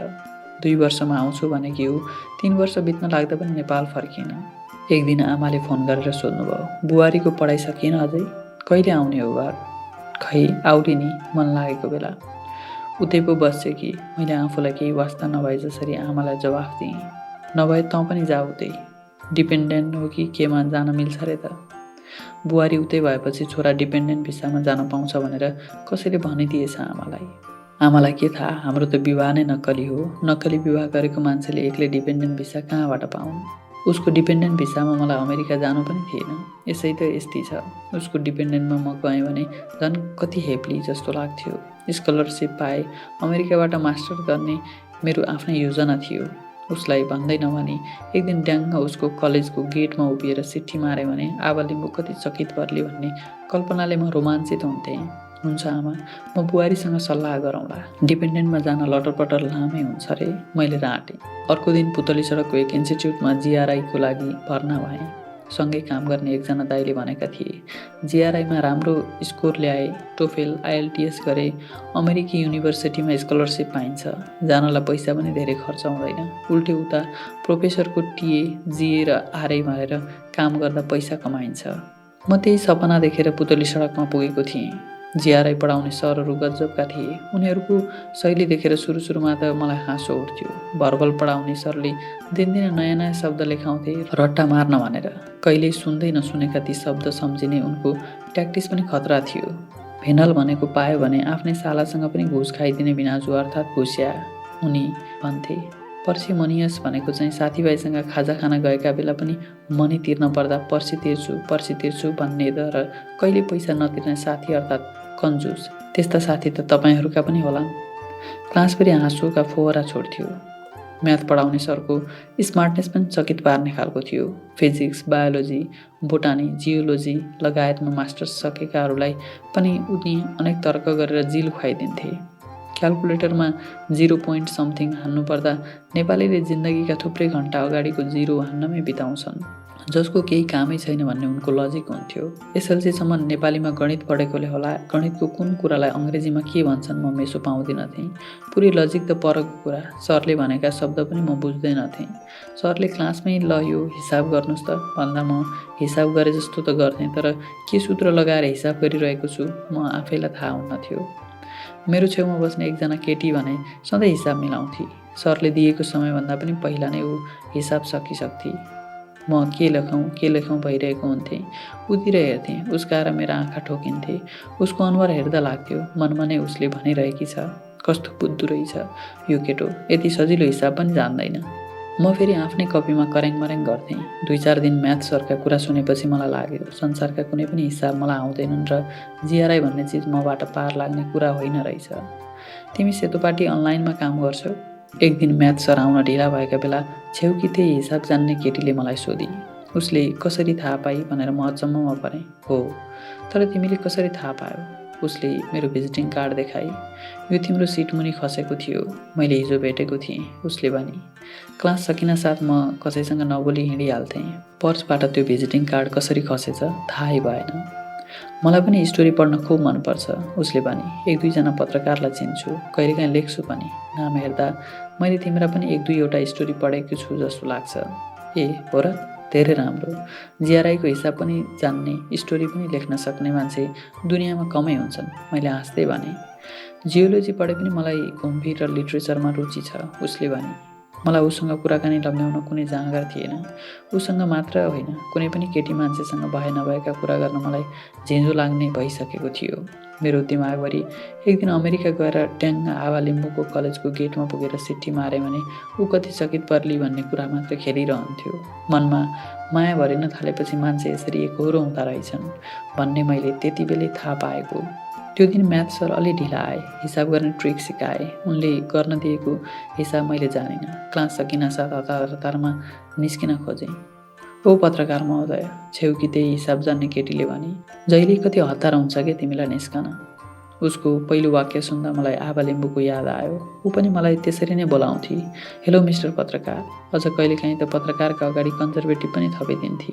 2 वर्षमा आउँछु भनेकी ऊ 3 वर्ष बित्न लाग्दा पनि नेपाल फर्किएन। एक दिन आमाले फोन गरेर सोध्नुभयो, बुहारीको पढाइ सकिएन अझै? कहिले आउने हो घर? खै आउली नि, मन लागेको बेला। उतै पो बस्छ कि? मैले आफूलाई केही वास्ता नभए जसरी आमालाई जवाफ दिएँ, नभए तँ पनि जा उतै। डिपेन्डेन्ट हो कि केमा जान मिल्छ रे त? बुहारी उतै भएपछि छोरा डिपेन्डेन्ट भिसामा जान पाउँछ भनेर कसैले भनिदिएछ आमालाई। आमालाई के थाहा, हाम्रो त विवाह नै नक्कली हो। नक्कली विवाह गरेको मान्छेले एक्लै डिपेन्डेन्ट भिसा कहाँबाट पाउन्? उसको डिपेन्डेन्ट भिसामा मलाई अमेरिका जानु पनि थिएन। यसै त यस्तै छ। उसको डिपेन्डेन्टमा म गएँ भने झन् कति हेप्ली जस्तो लाग्थ्यो। स्कलरसिप पाए अमेरिकाबाट मास्टर गर्ने मेरो आफ्नै योजना थियो। उसलाई भन्दै नभनी एक दिन ड्याङ्ग उसको कलेजको गेटमा उभिएर सिट्ठी मारे भने आभा लिम्बू कति चकित पर्ली भन्ने कल्पनाले म रोमाञ्चित हुन्थेँ। हुन्छ आमा, म बुहारीसँग सल्लाह गरौँला। डिपेन्डेन्टमा जान लटरपटर लामै हुन्छ रे। मैले राँटेँ। अर्को दिन पुतली सडकको एक इन्स्टिच्युटमा जिआरआईको लागि भर्ना भएँ। सँगै काम गर्ने एकजना दाइले भनेका थिए, जिआरआईमा राम्रो स्कोर ल्याए, टोफेल आइएलटिएस गरे, अमेरिकी युनिभर्सिटीमा स्कलरसिप पाइन्छ, जानलाई पैसा पनि धेरै खर्च हुँदैन, उल्टे उता प्रोफेसरको टिए जिए र आरए भएर काम गर्दा पैसा कमाइन्छ। म त्यही सपना देखेर पुतली सडकमा पुगेको थिएँ। जिआरआई पढाउने सरहरू गजबका थिए। उनीहरूको शैली देखेर सुरुमा त मलाई हाँसो उठ्थ्यो। भर्बल पढाउने सरले दिनदिनै नयाँ नयाँ शब्द लेखाउँथे रट्टा मार्न भनेर। कहिल्यै सुन्दै नसुनेका ती शब्द सम्झिने उनको ट्याक्टिस पनि खतरा थियो। भेनल भनेको पायो भने आफ्नै सालासँग पनि घुस खाइदिने बिनाजु अर्थात् घुस्या उनी भन्थे। पर्सिमोनियस भनेको चाहिँ साथीभाइसँग खाजा खान गएका बेला पनि मनी तिर्न पर्दा पर्सि तिर्छु भन्ने र कहिले पैसा नतिर्ने साथी अर्थात् कन्जुस। त्यस्ता साथी त तपाईँहरूका पनि होलान्। क्लासभरि हाँसोका फोहरा छोड्थ्यो। म्याथ पढाउने सरको स्मार्टनेस पनि चकित पार्ने खालको थियो। फिजिक्स, बायोलोजी, बोटानी, जियोलोजी लगायतमा मास्टर्स सकेकाहरूलाई पनि उनी अनेक तर्क गरेर जिल खुवाइदिन्थे। क्यालकुलेटरमा 0 पोइन्ट समथिङ हान्नुपर्दा नेपालीले जिन्दगीका थुप्रै घन्टा अगाडिको 0 हान्नमै बिताउँछन्, जसको केही कामै छैन भन्ने उनको लजिक हुन्थ्यो। एसएलसीसम्म नेपालीमा गणित पढेकोले होला गणितको कुन कुरालाई अङ्ग्रेजीमा के भन्छन् म मेसो पाउँदिनथेँ। पुरै लजिक त परको कुरा। सरले भनेका शब्द पनि म बुझ्दैनथेँ। सरले क्लासमै ल यो हिसाब गर्नुहोस् त भन्दा म हिसाब गरे जस्तो त गर्थेँ, तर के सूत्र लगाएर हिसाब गरिरहेको छु म आफैलाई थाहा हुन्नथ्यो। मेरो छेउमा बस्ने एकजना केटी भने सधैँ हिसाब मिलाउँथे। सरले दिएको समयभन्दा पनि पहिला नै ऊ हिसाब सकिसक्थे। म के लेखौँ भइरहेको हुन्थेँ। उतिर हेर्थेँ, उसका र मेरा आँखा ठोकिन्थे। उसको अनुहार हेर्दा लाग्थ्यो मनमा नै उसले भनिरहेकी छ, कस्तो बुद्धु रहेछ यो केटो, यति सजिलो हिसाब पनि जान्दैन। म फेरि आफ्नै कपीमा करेङमरेङ गर्थेँ। 2-4 दिन म्याथ सरका कुरा सुनेपछि मलाई लाग्यो संसारका कुनै पनि हिसाब मलाई आउँदैनन् र जिआरआई भन्ने चिज मबाट पार लाग्ने कुरा होइन रहेछ। तिमी सेतोपाटी अनलाइनमा काम गर्छौ? एक दिन म्याथ सर आउन ढिला भएका बेला छेउकी त्यही हिसाब जान्ने केटीले मलाई सोधी। उसले कसरी थाहा पाई भनेर म अचम्ममा परेँ। हो, तर तिमीले कसरी थाहा पायो? उसले मेरो भिजिटिङ कार्ड देखाई। यो तिम्रो सिट मुनि खसेको थियो, मैले हिजो भेटेको थिएँ, उसले भनी। क्लास सकिनासाथ म कसैसँग नबोली हिँडिहाल्थेँ। पर्सबाट त्यो भिजिटिङ कार्ड कसरी खसेछ थाहै भएन। मलाई पनि स्टोरी पढ्न खुब मनपर्छ, उसले भनी। 1-2 पत्रकारलाई चिन्छु, कहिलेकाहीँ लेख्छु पनि। नाम हेर्दा मैले तिम्रा पनि 1-2 स्टोरी पढेको छु जस्तो लाग्छ। ए हो र? धेरै राम्रो। जिआरआईको हिसाब पनि जान्ने, स्टोरी पनि लेख्न सक्ने मान्छे दुनियाँमा कमै हुन्छन्, मैले हाँस्दै भने। जियोलोजी पढे पनि मलाई घुमफिर र लिट्रेचरमा रुचि छ, उसले भने। मलाई उसँग कुराकानी लम्ब्याउन कुनै जाँगर थिएन। उसँग मात्र होइन, कुनै पनि केटी मान्छेसँग भए नभएका कुरा गर्न मलाई झिँझो लाग्ने भइसकेको थियो। मेरो दिमागभरि एक दिन अमेरिका गएर ट्याङ्ग आवा लिम्बूको कलेजको गेटमा पुगेर सिट्ठी मारे भने ऊ कति चकित पर्ली भन्ने कुरा मात्र खेलिरहन्थ्यो। मनमा माया भरिन थालेपछि मान्छे यसरी एकहोरो हुँदा रहेछन् भन्ने मैले त्यति बेलै थाहा पाएको। त्यो दिन म्याथ सर अलि ढिला आए, हिसाब गर्ने ट्रिक सिकाए। उनले गर्न दिएको हिसाब मैले जानिनँ। क्लास सकिनासाथ हतारमा निस्किन खोजेँ। ओ पत्रकार महोदय, छेउकी त्यही हिसाब जान्ने केटीले भने। जहिले कति हतार हुन्छ के तिमीलाई निस्कन? उसको पहिलो वाक्य सुन्दा मलाई आवा लिम्बूको याद आयो। ऊ पनि मलाई त्यसरी नै बोलाउँथे, हेलो मिस्टर पत्रकार। अझ कहिलेकाहीँ त पत्रकारका अगाडि कन्जर्भेटिभ पनि थपिदिन्थे।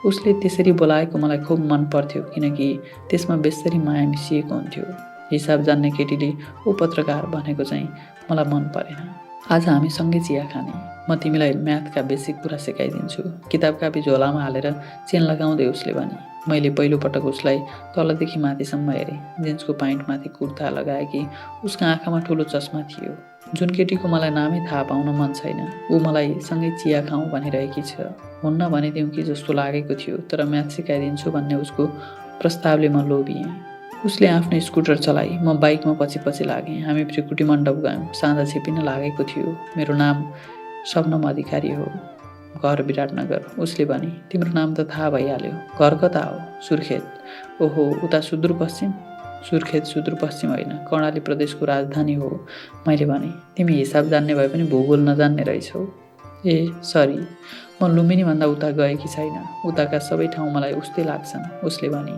उसले त्यसरी बोलाएको मलाई खुब मन पर्थ्यो, किनकि त्यसमा बेसरी माया मिसिएको हुन्थ्यो। हिसाब जान्ने केटीले ओ पत्रकार भनेको चाहिँ मलाई मन परेन। आज हामी सँगै चिया खाने, म तिमीलाई म्याथका बेसिक कुरा सिकाइदिन्छु, किताब कापी झोलामा हालेर चेन लगाउँदै उसले भने। मैले पहिलोपटक उसलाई तलदेखि माथिसम्म हेरेँ। जिन्सको प्यान्टमाथि कुर्ता लगाएकी उसका आँखामा ठुलो चस्मा थियो। जुन केटीको मलाई नामै थाहा पाउन मन छैन, ऊ मलाई सँगै चिया खाउँ भनिरहेकी छ। हुन्न भनिदिउँ कि जस्तो लागेको थियो, तर म्याथ सिकाइदिन्छु भन्ने उसको प्रस्तावले म लोभिएँ। उसले आफ्नो स्कुटर चलाई, म बाइकमा पछि लागेँ। हामी त्रिकुटी मण्डप गयौँ। साँझ छिपिन लागेको थियो। मेरो नाम शबनम अधिकारी हो, घर विराटनगर, उसले भने। तिम्रो नाम त थाहा भइहाल्यो। घर कता हो? सुर्खेत। ओहो, उता सुदूरपश्चिम? सुर्खेत सुदूरपश्चिम होइन, कर्णाली प्रदेशको राजधानी हो, मैले भने। तिमी हिसाब जान्ने भए पनि भूगोल नजान्ने रहेछौ। ए सरी, म लुम्बिनीभन्दा उता गएकी छैन। उताका सबै ठाउँ मलाई उस्तै लाग्छन्, उसले भने।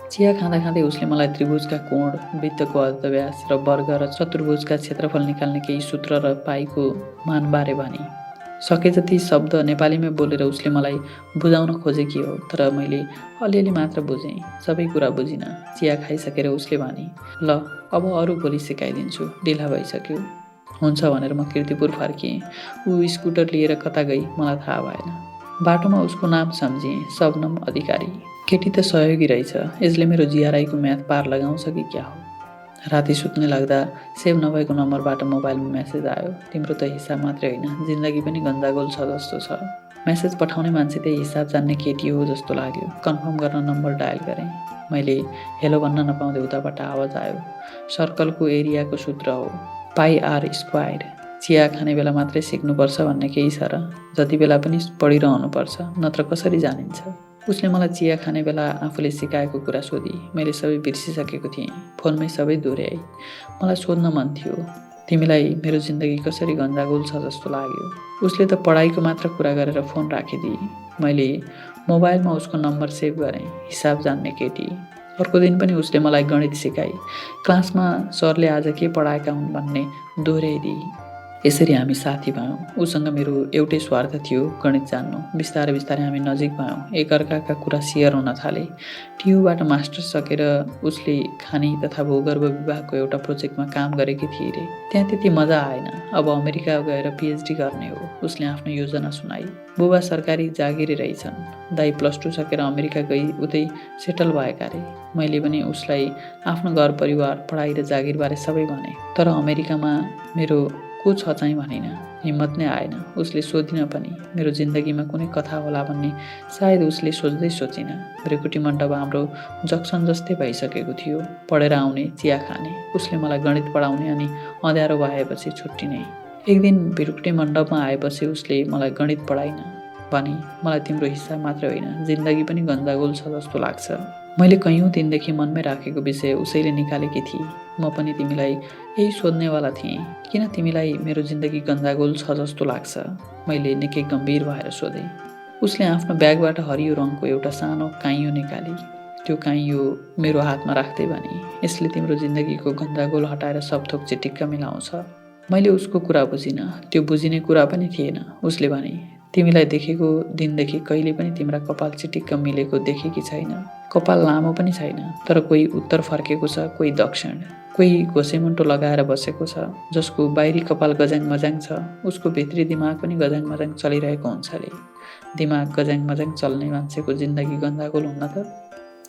चिया खाँदा उसले मलाई त्रिभुजका कोण, वृत्तको अर्धव्यास र वर्ग र चतुर्भुजका क्षेत्रफल निकाल्ने केही सूत्र र पाईको मानबारे भने। सके जति शब्द नेपालीमै बोलेर उसले मलाई बुझाउन खोजेकी हो, तर मैले अलिअलि मात्र बुझेँ, सबै कुरा बुझिनँ। चिया खाइसकेर उसले भने, ल अब अरू बोली सिकाइदिन्छु, ढिला भइसक्यो। हुन्छ भनेर म कीर्तिपुर फर्किएँ। ऊ स्कुटर लिएर कता गई मलाई थाहा भएन। बाटोमा उसको नाम सम्झिएँ, शबनम अधिकारी। केटी त सहयोगी रहेछ, यसले मेरो जिआरआईको म्याथ पार लगाउँछ कि क्या हो। राति सुत्ने लाग्दा सेभ नभएको नम्बरबाट मोबाइलमा मेसेज आयो, तिम्रो त हिसाब मात्रै होइन, जिन्दगी पनि गन्जागोल छ जस्तो छ। मेसेज पठाउने मान्छे त्यही हिसाब जान्ने केटी हो जस्तो लाग्यो। कन्फर्म गर्न नम्बर डायल गरेँ। मैले हेलो भन्न नपाउँदै उताबाट आवाज आयो, सर्कलको एरियाको सूत्र हो, पाई आर स्क्वायर। चिया खाने बेला मात्रै सिक्नुपर्छ भन्ने केही छ र? जति बेला पनि पढिरहनुपर्छ, नत्र कसरी जानिन्छ? उसले मलाई चिया खाने बेला आफूले सिकाएको कुरा सोधी। मैले सबै बिर्सिसकेको थिएँ, फोनमै सबै दोहोऱ्याएँ। मलाई सोध्न मन थियो, तिमीलाई मेरो जिन्दगी कसरी गन्जागोल छ जस्तो लाग्यो? उसले त पढाइको मात्र कुरा गरेर फोन राखिदिए। मैले मोबाइलमा उसको नम्बर सेभ गरेँ, हिसाब जान्ने केटी। अर्को दिन पनि उसले मलाई गणित सिकाई। क्लासमा सरले आज के पढाएका हुन् भन्ने दोहोऱ्याइदिए। यसरी हामी साथी भयौँ। उसँग मेरो एउटै स्वार्थ थियो, गणित जान्नु। बिस्तारै बिस्तारै हामी नजिक भयौँ, एकअर्काका कुरा सेयर हुन थाले। टियुबाट मास्टर्स सकेर उसले खानी तथा भूगर्भ विभागको एउटा प्रोजेक्टमा काम गरेकी थिए रे। त्यहाँ त्यति मजा आएन, अब अमेरिका गएर पिएचडी गर्ने हो। उसले आफ्नो योजना सुनाई। बुबा सरकारी जागिरी रहेछन्, दाइ +2 सकेर अमेरिका गई उतै सेटल भएका रे। मैले पनि उसलाई आफ्नो घर परिवार, पढाइ र जागिरबारे सबै भने, तर अमेरिकामा मेरो को छ चाहिँ भनिन, हिम्मत नै आएन। उसले सोधिन पनि, मेरो जिन्दगीमा कुनै कथा होला भन्ने सायद उसले सोच्दै सोचिन। भृकुटी मण्डप हाम्रो जक्सन जस्तै भइसकेको थियो, पढेर आउने, चिया खाने। उसले मलाई गणित पढाउने अनि अँध्यारो भएपछि छुट्टिने। एक दिन भृकुटी मण्डपमा आएपछि उसले मलाई गणित पढाइन भने, मलाई तिम्रो हिसाब मात्रै होइन, जिन्दगी पनि गन्जागोल छ जस्तो लाग्छ। मैले कैयौँ दिनदेखि मनमै राखेको विषय उसैले निकालेकी थिए। म पनि तिमीलाई यही सोध्नेवाला थिएँ, किन तिमीलाई मेरो जिन्दगी गन्जागोल छ जस्तो लाग्छ? मैले निकै गम्भीर भएर सोधेँ। उसले आफ्नो ब्यागबाट हरियो रङको एउटा सानो काइँयो निकाली। त्यो काइँयो मेरो हातमा राख्दै भने, यसले तिम्रो जिन्दगीको गन्जागोल हटाएर सब थोक चिटिक्क मिलाउँछ। मैले उसको कुरा बुझिनँ, त्यो बुझिने कुरा पनि थिएन। उसले भने, तिमीलाई देखेको दिनदेखि कहिले पनि तिम्रा कपाल चिटिक्क मिलेको देखेकी छैन। कपाल लामो पनि छैन, तर कोही उत्तर फर्केको छ, कोही दक्षिण। कोही घोसेमुन्टो लगाएर बसेको छ, जसको बाहिरी कपाल गजाङ मजाङ छ, उसको भित्री दिमाग पनि गजाङ मजाङ चलिरहेको हुन्छ रे। दिमाग गजाङ मजाङ चल्ने मान्छेको जिन्दगी गन्जागोल हुन्न त?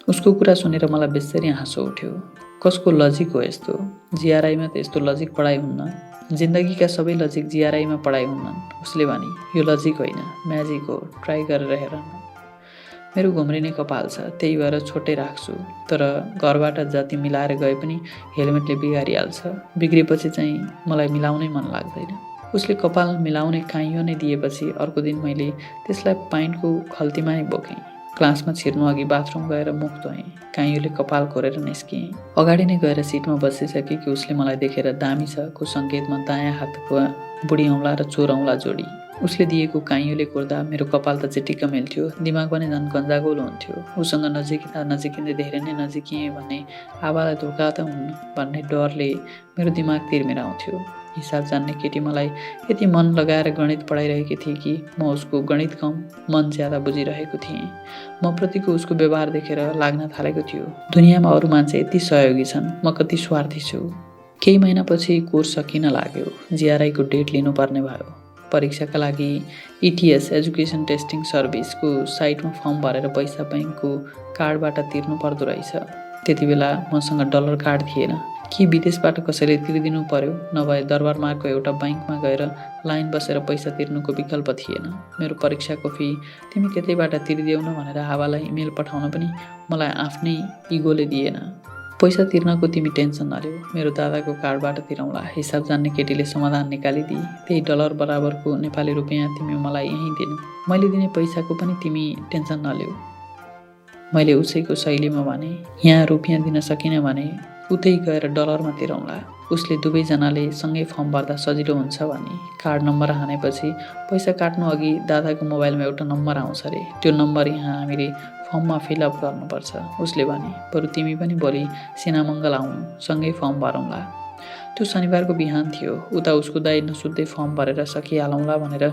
उसको कुरा सुनेर मलाई बेसरी हाँसो उठ्यो। कसको लजिक हो यस्तो? जिआरआईमा त यस्तो लजिक पढाइ हुन्न। जिन्दगीका सबै लजिक जिआरआईमा पढाइ हुन्नन्। उसले भने, यो लजिक होइन, म्याजिक हो, ट्राई गरेर हेर न। मेरो घुम्रिने कपाल छ, त्यही भएर छोटै राख्छु, तर घरबाट जति मिलाएर गए पनि हेलमेटले बिगारिहाल्छ। बिग्रेपछि चाहिँ मलाई मिलाउनै मन लाग्दैन। उसले कपाल मिलाउने काइँयो नै दिएपछि अर्को दिन मैले त्यसलाई पाइन्टको खल्तीमै बोकेँ। क्लासमा छिर्नु अघि बाथरुम गएर मुख धोएँ। काइँयोले कपाल कोरेर निस्किएँ। अगाडि नै गएर सिटमा बसिसकेकी उसले मलाई देखेर दामी छ को सङ्केतमा दायाँ हातको बुढी औँला र चोर औँला जोडी। उसले दिएको काइँयोले कोर्दा मेरो कपाल त चिटिक्क मिल्थ्यो, दिमाग पनि झन् गन्जागोल हुन्थ्यो। उसँग नजिकिँदै धेरै नै नजिकिएँ भने आवालाई धोका त हुन्न भन्ने डरले मेरो दिमाग तिरमिराउँथ्यो। हिसाब जान्ने केटी मलाई यति मन लगाएर गणित पढाइरहेकी थिए कि म उसको गणित कम, मन ज्यादा बुझिरहेको थिएँ। म प्रतिको उसको व्यवहार देखेर लाग्न थालेको थियो, दुनियाँमा अरू मान्छे यति सहयोगी छन्, म कति स्वार्थी छु। केही महिनापछि कोर्स सकिन लाग्यो। जिआरआईको डेट लिनुपर्ने भयो। परीक्षाका लागि इटिएस एजुकेसन टेस्टिङ सर्भिसको साइटमा फर्म भरेर पैसा ब्याङ्कको कार्डबाट तिर्नु पर्दो रहेछ। त्यति बेला मसँग डलर कार्ड थिएन। कि विदेशबाट कसैले तिर्दिनु पर्यो, नभए दरबारमार्गको एउटा ब्याङ्कमा गएर लाइन बसेर पैसा तिर्नुको विकल्प थिएन। मेरो परीक्षाको फी तिमी त्यतैबाट तिरिदेऊ न भनेर हावालाई इमेल पठाउन पनि मलाई आफ्नै इगोले दिएन। पैसा तिर्नको तिमी टेन्सन नलिऊ, मेरो दादाको कार्डबाट तिरौँला। हिसाब जान्ने केटीले समाधान निकालिदिए। त्यही डलर बराबरको नेपाली रुपियाँ तिमी मलाई यहीँ दिनु, मैले दिने पैसाको पनि तिमी टेन्सन नलिऊ। मैले उसैको शैलीमा भने, यहाँ रुपियाँ दिन सकिनँ भने उतै गएर डलरमा तिरौँला। उसले दुवैजनाले सँगै फर्म भर्दा सजिलो हुन्छ भने कार्ड नम्बर हानेपछि पैसा काट्नु अघि दादाको मोबाइलमा एउटा नम्बर आउँछ रे, त्यो नम्बर यहाँ हामीले फर्ममा फिलअप गर्नुपर्छ। उसले भने, बरु तिमी पनि भोलि सिनामङ्गल आउनु, सँगै फर्म भरौँला। त्यो शनिबारको बिहान थियो। उता उसको दाइ नसुत्दै फर्म भरेर सकिहालौँला भनेर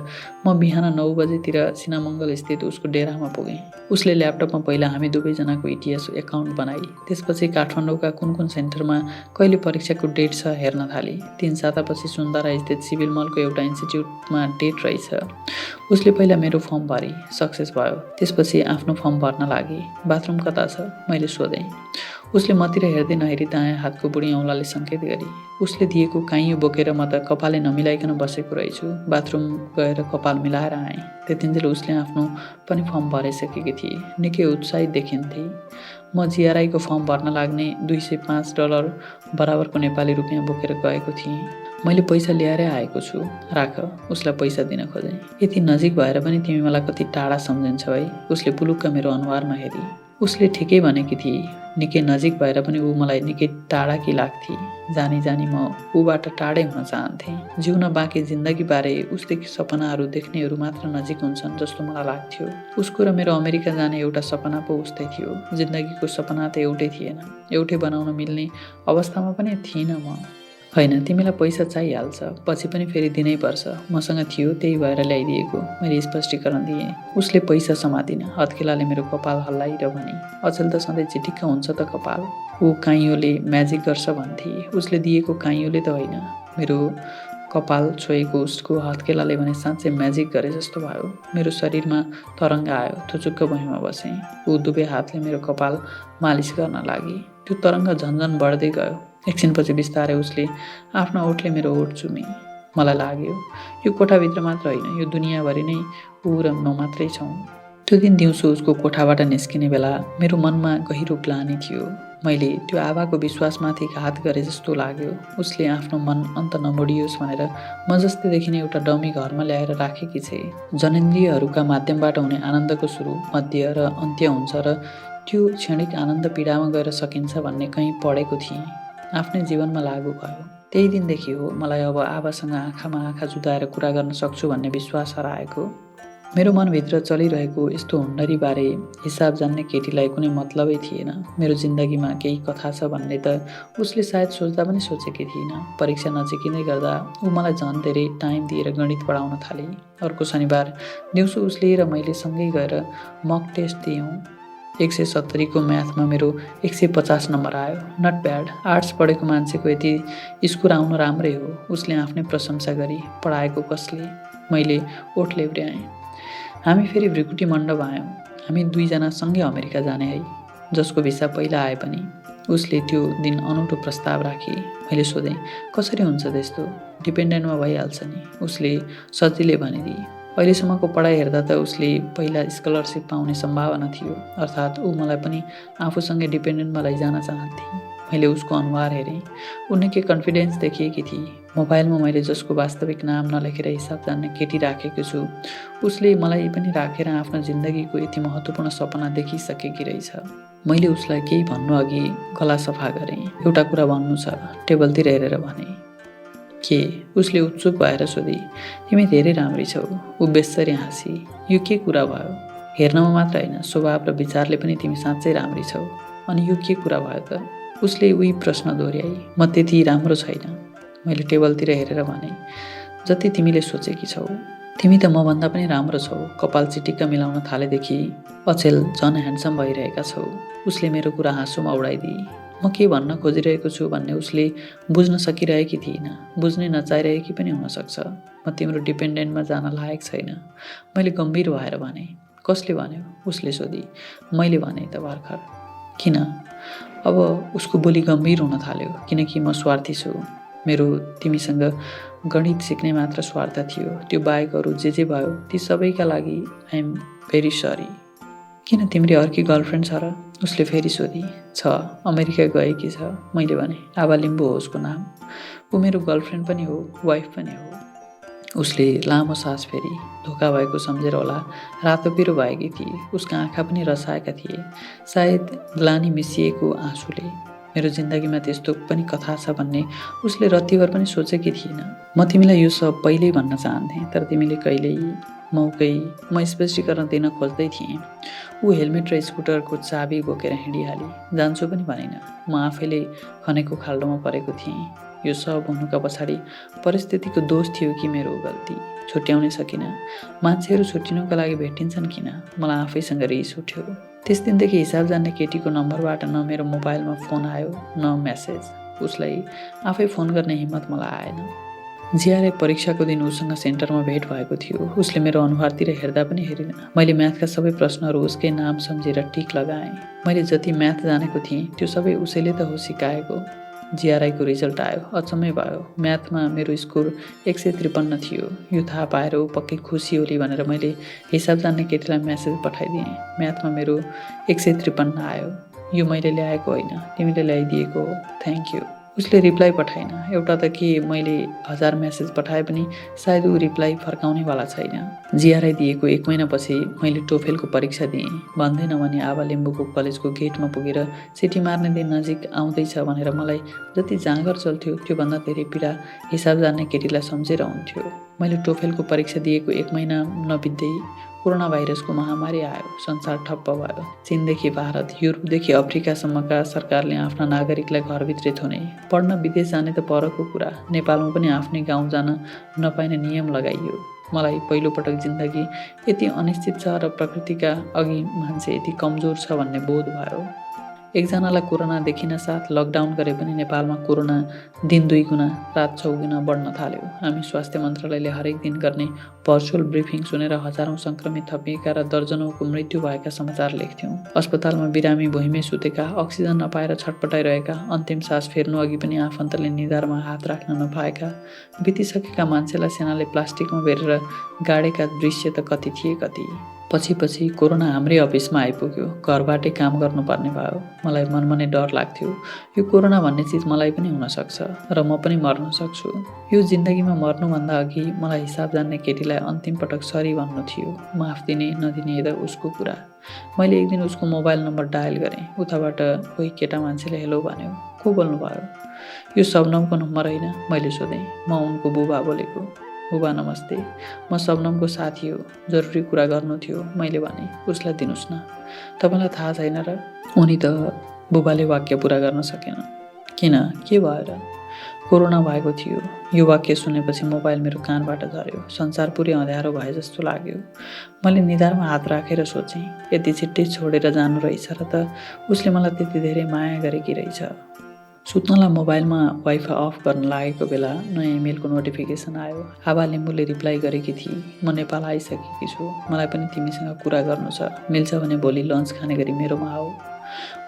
म बिहान 9 बजेतिर सिनामङ्गल स्थित उसको डेरामा पुगेँ। उसले ल्यापटपमा पहिला हामी दुवैजनाको इटिएस एकाउन्ट बनाई। त्यसपछि काठमाडौँका कुन सेन्टरमा कहिले परीक्षाको डेट छ हेर्न थाली। 3 सातापछि सुन्दरा स्थित सिभिल मलको एउटा इन्स्टिच्युटमा डेट रहेछ। उसले पहिला मेरो फर्म भरी, सक्सेस भयो। त्यसपछि आफ्नो फर्म भर्न लागि। बाथरुम कता छ? मैले सोधेँ। उसले मतिर हेर्दै नहेरी दायाँ हातको बुढी औँलाले सङ्केत गरी। उसले दिएको काइँयो बोकेर म त कपालै नमिलाइकन बसेको रहेछु। बाथरुम गएर कपाल मिलाएर आएँ। त्यतिन्जेल उसले आफ्नो पनि फर्म भरिसकेकी थिए। निकै उत्साहित देखिन्थे। म जिआरआईको फर्म भर्न लाग्ने $205 बराबरको नेपाली रुपियाँ बोकेर गएको थिएँ। मैले पैसा ल्याएरै आएको छु, राख। उसलाई पैसा दिन खोजेँ। यति नजिक भएर पनि तिमी मलाई कति टाढा सम्झिन्छौ है? उसले पुलुक्क मेरो अनुहारमा हेरी। उसले ठिकै भनेकी थिए। निकै नजिक भएर पनि ऊ मलाई निकै टाढाकी लाग्थे। जानी म ऊबाट टाढै हुन चाहन्थेँ। जिउन बाँकी जिन्दगीबारे उसले सपनाहरू देख्नेहरू मात्र नजिक हुन्छन् जस्तो मलाई लाग्थ्यो। उसको र मेरो अमेरिका जाने एउटा सपना पो उस्तै थियो। जिन्दगीको सपना त एउटै थिएन। एउटै बनाउन मिल्ने अवस्थामा पनि थिइनँ म। होइन, तिमीलाई पैसा चाहिहाल्छ, पछि पनि फेरि दिनै पर्छ। मसँग थियो, त्यही भएर ल्याइदिएको। मैले स्पष्टीकरण दिएँ। उसले पैसा समातिन। हत्केलाले मेरो कपाल हल्लाएर भने, अचेल त सधैँ चिटिक्क हुन्छ त कपाल। ऊ काइँयोले म्याजिक गर्छ भन्थे। उसले दिएको काइँयोले त होइन। मेरो कपाल छोएको उसको हत्केलाले भने साँच्चै म्याजिक गरे जस्तो भयो। मेरो शरीरमा तरङ्ग आयो। थुचुक्क भुइँमा बसेँ। ऊ दुवै हातले मेरो कपाल मालिस गर्न लागि। त्यो तरङ्ग झन्झन बढ्दै गयो। एकछिनपछि बिस्तारै उसले आफ्नो ओठले मेरो ओठ चुमी। मलाई लाग्यो यो कोठाभित्र मात्र होइन, यो दुनियाँभरि नै ऊ र म मात्रै छौँ। त्यो दिन दिउँसो उसको कोठाबाट निस्किने बेला मेरो मनमा गहिरो ग्लानि थियो। मैले त्यो आवाको विश्वासमाथि घात गरे जस्तो लाग्यो। उसले आफ्नो मन अन्त नमोडियोस् भनेर म जस्तै देखिने एउटा डमी घरमा ल्याएर राखेकी छे। जनेन्द्रियहरूका माध्यमबाट हुने आनन्दको सुरु, मध्य र अन्त्य हुन्छ र त्यो क्षणिक आनन्द पीडामा गएर सकिन्छ भन्ने कहीँ पढेको थिएँ। आफ्नै जीवनमा लागु भयो। त्यही दिनदेखि हो मलाई अब आवासँग आँखामा आँखा जुदाएर कुरा गर्न सक्छु भन्ने विश्वास हराएको। मेरो मनभित्र चलिरहेको यस्तो हुन्डरीबारे हिसाब जान्ने केटीलाई कुनै मतलबै थिएन। मेरो जिन्दगीमा केही कथा छ भन्ने त उसले सायद सोच्दा पनि सोचेकी थिइन। परीक्षा नजिकिँदै गर्दा ऊ मलाई झन् धेरै टाइम दिएर गणित पढाउन थाले। अर्को शनिबार दिउँसो उसले र मैले सँगै गएर मक टेस्ट दियौँ। 170 को म्याथमा मेरो 150 नम्बर आयो। Not bad. आर्ट्स पढेको मान्छेको यति स्कोर आउनु राम्रै हो। उसले आफ्नै प्रशंसा गरी। पढाएको कसले? मैले ओठ लेब्र्याएँ। हामी फेरि भ्रिकुटी मण्डप आयौँ। हामी दुईजना सँगै अमेरिका जाने है, जसको भिसा पहिला आए पनि। उसले त्यो दिन अनौठो प्रस्ताव राखी। मैले सोधेँ, कसरी हुन्छ त्यस्तो? डिपेन्डेन्टमा भइहाल्छ नि, उसले सजिलै भनिदिए। अहिलेसम्मको पढाइ हेर्दा त उसले पहिला स्कलरसिप पाउने सम्भावना थियो। अर्थात् ऊ मलाई पनि आफूसँगै डिपेन्डेन्टमा लैजान चाहन्थे। मैले उसको अनुहार हेरेँ। ऊ निकै कन्फिडेन्स देखिएकी थिए। मोबाइलमा मैले जसको वास्तविक नाम नलेखेर हिसाब जान्ने केटी राखेको छु, उसले मलाई पनि राखेर आफ्नो जिन्दगीको यति महत्त्वपूर्ण सपना देखिसकेकी रहेछ। मैले उसलाई केही भन्नु अघि गला सफा गरेँ। एउटा कुरा भन्नु छ, टेबलतिर हेरेर भने। के? उसले उत्सुक भएर सोधी। तिमी धेरै राम्री छौ। ऊ बेस्सरी हाँसी। यो के कुरा भयो? हेर्नमा मात्र होइन, स्वभाव र विचारले पनि तिमी साँच्चै राम्री छौ। अनि यो के कुरा भयो त? उसले उही प्रश्न दोहोऱ्याई। म त्यति राम्रो छैन। मैले टेबलतिर हेरेर भने, जति तिमीले सोचेकी छौ। तिमी त मभन्दा पनि राम्रो छौ। कपाल चिटिक्क मिलाउन थालेदेखि अचेल झन ह्यान्डसम भइरहेका छौ। उसले मेरो कुरा हाँसोमा उडाइदिए। म के भन्न खोजिरहेको छु भन्ने उसले बुझ्न सकिरहेकी थिइन। बुझ्नै नचाहिरहेकी पनि हुनसक्छ। म तिम्रो डिपेन्डेन्टमा जान लायक छैन। मैले गम्भीर भएर भने। कसले भन्यो? उसले सोधी। मैले भने त भर्खर। किन? अब उसको बोली गम्भीर हुन थाल्यो। किनकि म स्वार्थी छु। मेरो तिमीसँग गणित सिक्ने मात्र स्वार्थ थियो। त्यो बाहेक अरू जे भयो ती सबैका लागि आई एम भेरी सरी। किन तिम्रो अर्की गर्लफ्रेन्ड छ र? उसले फेरि सोधी। छ, अमेरिका गएकी छ। मैले भने। आभा लिम्बू हो उसको नाम। ऊ मेरो गर्लफ्रेन्ड पनि हो, वाइफ पनि हो। उसले लामो सास फेरि। धोका भएको सम्झेर होला रातो पिरो भएकी थिए। उसका आँखा पनि रसाएका थिए, सायद ग्लानी मिसिएको आँसुले। मेरो जिन्दगीमा त्यस्तो पनि कथा छ भन्ने उसले रत्तिभर पनि सोचेकी थिइन। म तिमीलाई यो सब पहिल्यै भन्न चाहन्थेँ, तर तिमीले कहिल्यै म स्पष्टीकरण दिन खोज्दै थिएँ। ऊ हेलमेट र स्कुटरको चाबी बोकेर हिँडिहाली। जान्छु पनि भनिन। म आफैले खनेको खाल्डोमा परेको थिएँ। यो सब हुनुका पछाडि परिस्थितिको दोष थियो कि मेरो गल्ती? छुट्याउनै सकिनँ। मान्छेहरू छुट्टिनुका लागि भेटिन्छन् किन? मलाई आफैसँग रिस उठ्यो। त्यस दिनदेखि हिसाब जान्ने केटीको नम्बरबाट न मेरो मोबाइलमा फोन आयो न मेसेज। उसलाई आफै फोन गर्ने हिम्मत मलाई आएन। जिआरए परीक्षाको दिन उसँग सेन्टरमा भेट भएको थियो। उसले मेरो अनुहारतिर हेर्दा पनि हेरिन। मैले म्याथका सबै प्रश्नहरू उसकै नाम सम्झेर टिक लगाएँ। मैले जति म्याथ जानेको थिएँ त्यो सबै उसैले त हो सिकाएको। जिआरआईको रिजल्ट आयो। अचम्मै भयो। म्याथमा मेरो स्कोर 153 थियो। यो थाहा पाएर ऊ पक्कै खुसी होली भनेर मैले हिसाब जान्ने केटीलाई मेसेज पठाइदिएँ। म्याथमा मेरो 153 आयो। यो मैले ल्याएको होइन, तिमीले ल्याइदिएको हो, थ्याङ्क यू। उसले रिप्लाई पठाइन। एउटा त के मैले 1000 मेसेज पठाए पनि सायद ऊ रिप्लाई फर्काउनेवाला छैन। जिआरआई दिएको 1 महिनापछि मैले टोफेलको परीक्षा दिएँ। भन्दै नभनी आबा लिम्बूको कलेजको गेटमा पुगेर सिटी मार्ने दिन नजिक आउँदैछ भनेर मलाई जति जाँगर चल्थ्यो त्योभन्दा धेरै पीडा हिसाब जान्ने केटीलाई सम्झेर हुन्थ्यो। मैले टोफेलको परीक्षा दिएको 1 महिना नबित्दै कोरोना भाइरसको महामारी आयो। संसार ठप्प भयो। चीनदेखि भारत, युरोपदेखि अफ्रिकासम्मका सरकारले आफ्ना नागरिकलाई घरभित्रै थुने। पढ्न विदेश जाने त परको कुरा, नेपालमा पनि आफ्नै गाउँ जान नपाइने नियम लगाइयो। मलाई पहिलोपटक जिन्दगी यति अनिश्चित छ र प्रकृतिका अघि मान्छे यति कमजोर छ भन्ने बोध भयो। एकजनालाई कोरोना देखिन साथ लकडाउन गरे पनि नेपालमा कोरोना दिन 2 गुणा रात 6 गुणा बढ्न थाल्यो। हामी स्वास्थ्य मन्त्रालयले हरेक दिन गर्ने भर्चुअल ब्रिफिङ सुनेर हजारौं संक्रमित थपिएका र दर्जनौंको मृत्यु भएका समाचार लेख्थ्यौं। अस्पतालमा बिरामी भुइँमै सुतेका, अक्सिजन नपाएर छटपटाइरहेका, अन्तिम सास फेर्नु अघि पनि आफन्तले निधारमा हात राख्न नपाएका, बितिसकेका मान्छेलाई सेनाले प्लास्टिकमा बेरेर गाडेका दृश्य त कति थिए कति। पछि कोरोना हाम्रै अफिसमा आइपुग्यो। घरबाटै काम गर्नुपर्ने भयो। मलाई मनमा नै डर लाग्थ्यो। यो कोरोना भन्ने चिज मलाई पनि हुन सक्छ र म पनि मर्न सक्छु। यो जिन्दगीमा मर्नुभन्दा अघि मलाई हिसाब जान्ने केटीलाई अन्तिम पटक सरी भन्नु थियो। माफ दिने नदिने त उसको कुरा। मैले एक दिन उसको मोबाइल नम्बर डायल गरेँ। उताबाट कोही केटा मान्छेले हेलो भन्यो। को बोल्नुभयो? यो शबनमको नम्बर होइन? मैले सोधेँ। म उनको बुबा बोलेको। बुबा नमस्ते, म शबनमको साथी हो, जरुरी कुरा गर्नु थियो, मैले भने। उसलाई दिनुस् न। तपाईँलाई थाहा छैन र? उनी त बुबाले वाक्य पुरा गर्न सकेन। किन? के भयो र? कोरोना भएको थियो। यो वाक्य सुनेपछि मोबाइल मेरो कानबाट झर्यो। संसार पुरै अँध्यारो भए जस्तो लाग्यो। मैले निधारमा हात राखेर सोचेँ, यति छिट्टै छोडेर जानु रहेछ र त उसले मलाई त्यति धेरै माया गरेकी रहेछ। सुत्नलाई मोबाइलमा वाइफाई अफ गर्न लागेको बेला नयाँ इमेलको नोटिफिकेसन आयो। आबा लिम्बूले रिप्लाई गरेकी थिए, म नेपाल आइसकेकी छु। मलाई पनि तिमीसँग कुरा गर्नु छ। मिल्छ भने भोलि लन्च खाने गरी मेरोमा आऊ।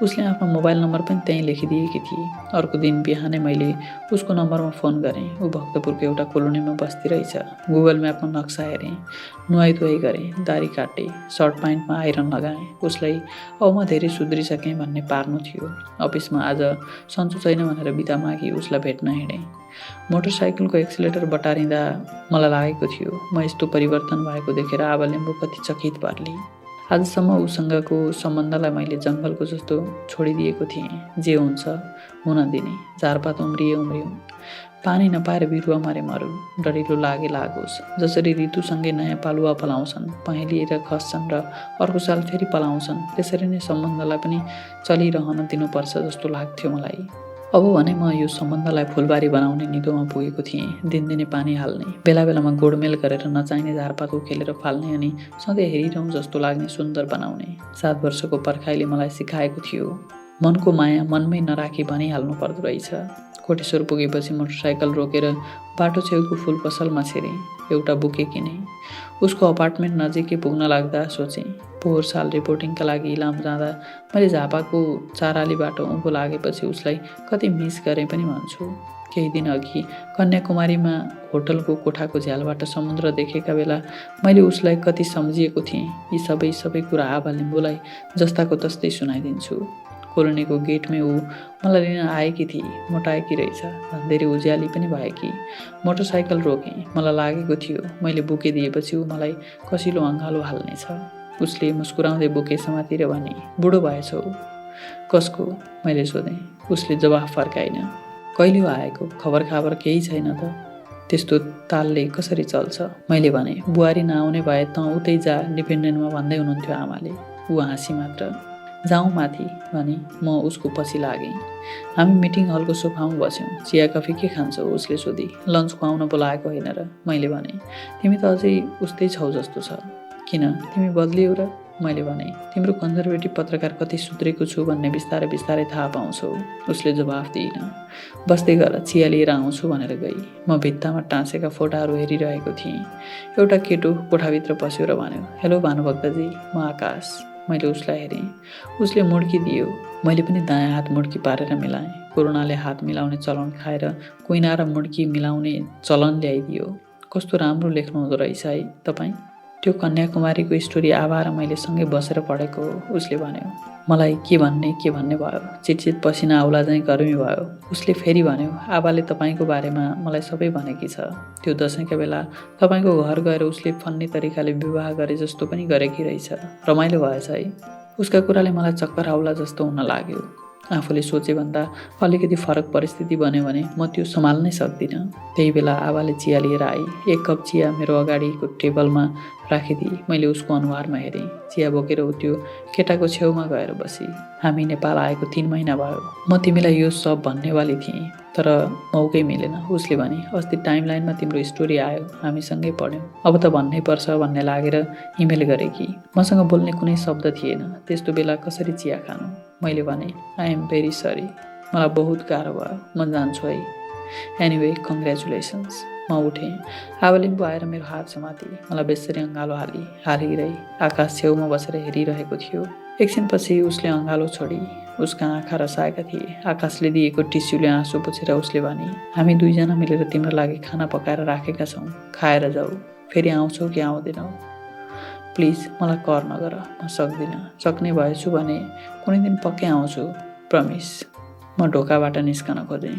उसले आफ्नो मोबाइल नम्बर पनि त्यहीँ लेखिदिएकी थिए। अर्को दिन बिहानै मैले उसको नम्बरमा फोन गरेँ। ऊ भक्तपुरको एउटा कोलोनीमा बस्ती रहेछ। गुगल म्यापमा नक्सा हेरेँ। नुहाइधुवाइ गरेँ, दारी काटेँ, सर्ट प्यान्टमा आइरन लगाएँ। उसलाई अब म धेरै सुध्रिसकेँ भन्ने पार्नु थियो। अफिसमा आज सन्चो छैन भनेर बिदा मागी उसलाई भेट्न हिँडेँ। मोटरसाइकलको एक्सिलेटर बटारिँदा मलाई लागेको थियो म यस्तो परिवर्तन भएको देखेर आबा लिम्बू कति चकित पर्ली। आजसम्म उसँगको सम्बन्धलाई मैले जङ्गलको जस्तो छोडिदिएको थिएँ। जे हुन्छ हुन दिने। झारपात उम्रियौँ। पानी नपाएर बिरुवा मरे मरौँ, डढिलो लागे लागोस्। जसरी ऋतुसँगै नयाँ पालुवा पलाउँछन्, पहेँलिएर खस्छन् र अर्को साल फेरि पलाउँछन्, त्यसरी नै सम्बन्धलाई पनि चलिरहन दिनुपर्छ जस्तो लाग्थ्यो मलाई। अब भने म यो सम्बन्धलाई फुलबारी बनाउने निदोमा पुगेको थिएँ। दिनदिनै पानी हाल्ने, बेला बेलामा गोडमेल गरेर नचाहिने झारपात उखेलेर फाल्ने अनि सधैँ हेरिरहँ जस्तो लाग्ने सुन्दर बनाउने। 7 वर्षको पर्खाइले मलाई सिकाएको थियो, मनको माया मनमै नराखी भनिहाल्नु पर्दो रहेछ। कोटेश्वर पुगेपछि मोटरसाइकल रोकेर बाटो छेउको फुल पसलमा छिरेँ। एउटा बुके किनेँ। उसको अपार्टमेन्ट नजिकै पुग्न लाग्दा सोचेँ, पोहोर साल रिपोर्टिङका लागि इलाम जाँदा मैले झापाको चारालीबाट उँभो लागेपछि उसलाई कति मिस गरेँ पनि भन्छु। केही दिन अघि कन्याकुमारीमा होटलको कोठाको झ्यालबाट समुद्र देखेका बेला मैले उसलाई कति सम्झिएको थिएँ। यी सबै कुरा आबा लिम्बूलाई जस्ताको तस्तै सुनाइदिन्छु। कोलोनीको गेटमै ऊ मलाई लिन आएकी थिए। मोटाएकी रहेछ, धेरै उज्याली पनि भएकी। मोटरसाइकल रोकेँ। मलाई लागेको थियो मैले बुके दिएपछि ऊ मलाई कसिलो अँगालो हाल्नेछ। उसले मुस्कुराउँदै बुके समातेर भने, बुढो भएछौ? कसको? मैले सोधेँ। उसले जवाफ फर्काइन। कहिले आएको? खबर खाबर केही छैन त? त्यस्तो तालले कसरी चल्छ? मैले भने, बुहारी नआउने भए त उतै जा डिपेन्डेन्टमा भन्दै हुनुहुन्थ्यो आमाले। ऊ हाँसी मात्र। जाउँ माथि भने म उसको पछि लागेँ। हामी मिटिङ हलको सोफामा बस्यौँ। चिया कफी के खान्छौ उसले सोधी। लन्च खुवाउन बोलाएको होइन र मैले भने। तिमी त अझै उस्तै छौ जस्तो छ। किन तिमी बदलियौ र मैले भने। तिम्रो कन्जर्भेटिभ पत्रकार कति सुध्रेको छु भन्ने बिस्तारै बिस्तारै थाहा पाउँछौ। उसले जवाफ दिइन। बस्दै गर चिया लिएर आउँछु भनेर गई। म भित्तामा टाँसेका फोटाहरू हेरिरहेको थिएँ। एउटा केटो कोठाभित्र पस्यो र भन्यो, हेलो भानुभक्तजी, म आकाश। मैले उसलाई हेरेँ। उसले मुड्की दियो। मैले पनि दायाँ हात मुड्की पारेर मिलाएँ। कोरोनाले हात मिलाउने चलन खाएर कुइना र मुड्की मिलाउने चलन ल्याइदियो। कस्तो राम्रो लेख्नुहुँदो रहेछ है तपाईँ। त्यो कन्याकुमारीको स्टोरी आभा र मैले सँगै बसेर पढेको हो, उसले भन्यो। मलाई के भन्ने भयो। चिटचिट पसिना आउला चाहिँ गर्मी भयो। उसले फेरि भन्यो, आबाले तपाईँको बारेमा मलाई सबै भनेकी छ। त्यो दसैँका बेला तपाईँको घर गएर उसले फन्ने तरिकाले विवाह गरे जस्तो पनि गरेकी रहेछ। रमाइलो भएछ है। उसका कुराले मलाई चक्कर आउला जस्तो हुन लाग्यो। आफूले सोचेभन्दा अलिकति फरक परिस्थिति बन्यो भने म त्यो सम्हाल्नै सक्दिनँ। त्यही बेला आबाले चिया लिएर आई। एक कप चिया मेरो अगाडिको टेबलमा राखिदिए। मैले उसको अनुहारमा हेरेँ। चिया बोकेर ऊ त्यो केटाको छेउमा गएर बसी। हामी नेपाल आएको 3 महिना भयो। म तिमीलाई यो सब भन्नेवाली थिएँ, तर मौकै मिलेन। उसले भने, अस्ति टाइमलाइनमा तिम्रो स्टोरी आयो, हामीसँगै पढ्यौँ। अब त भन्नै पर्छ भन्ने लागेर इमेल गरेकी। मसँग बोल्ने कुनै शब्द थिएन। त्यस्तो बेला कसरी चिया खानु? मैले भने, आई एम भेरी सरी। मलाई बहुत गाह्रो भयो। म जान्छु है। Anyway congratulations. म उठेँ। आबालिम्बु आएर मेरो हात समाती। मलाई बेसरी अँगालो हालिरही आकाश छेउमा बसेर हेरिरहेको थियो। एकछिनपछि उसले अँगालो छोडी। उसका आँखा रसाएका थिए। आकाशले दिएको टिस्युले आँसु पुछेर उसले भने, हामी दुईजना मिलेर तिम्रो लागि खाना पकाएर राखेका छौँ। खाएर जाऊ। फेरि आउँछौ कि आउँदैनौ? प्लिज मलाई कर नगर। म सक्दिनँ। सक्ने भएछु भने कुनै दिन पक्कै आउँछु। प्रमिस। म ढोकाबाट निस्कन खोजेँ।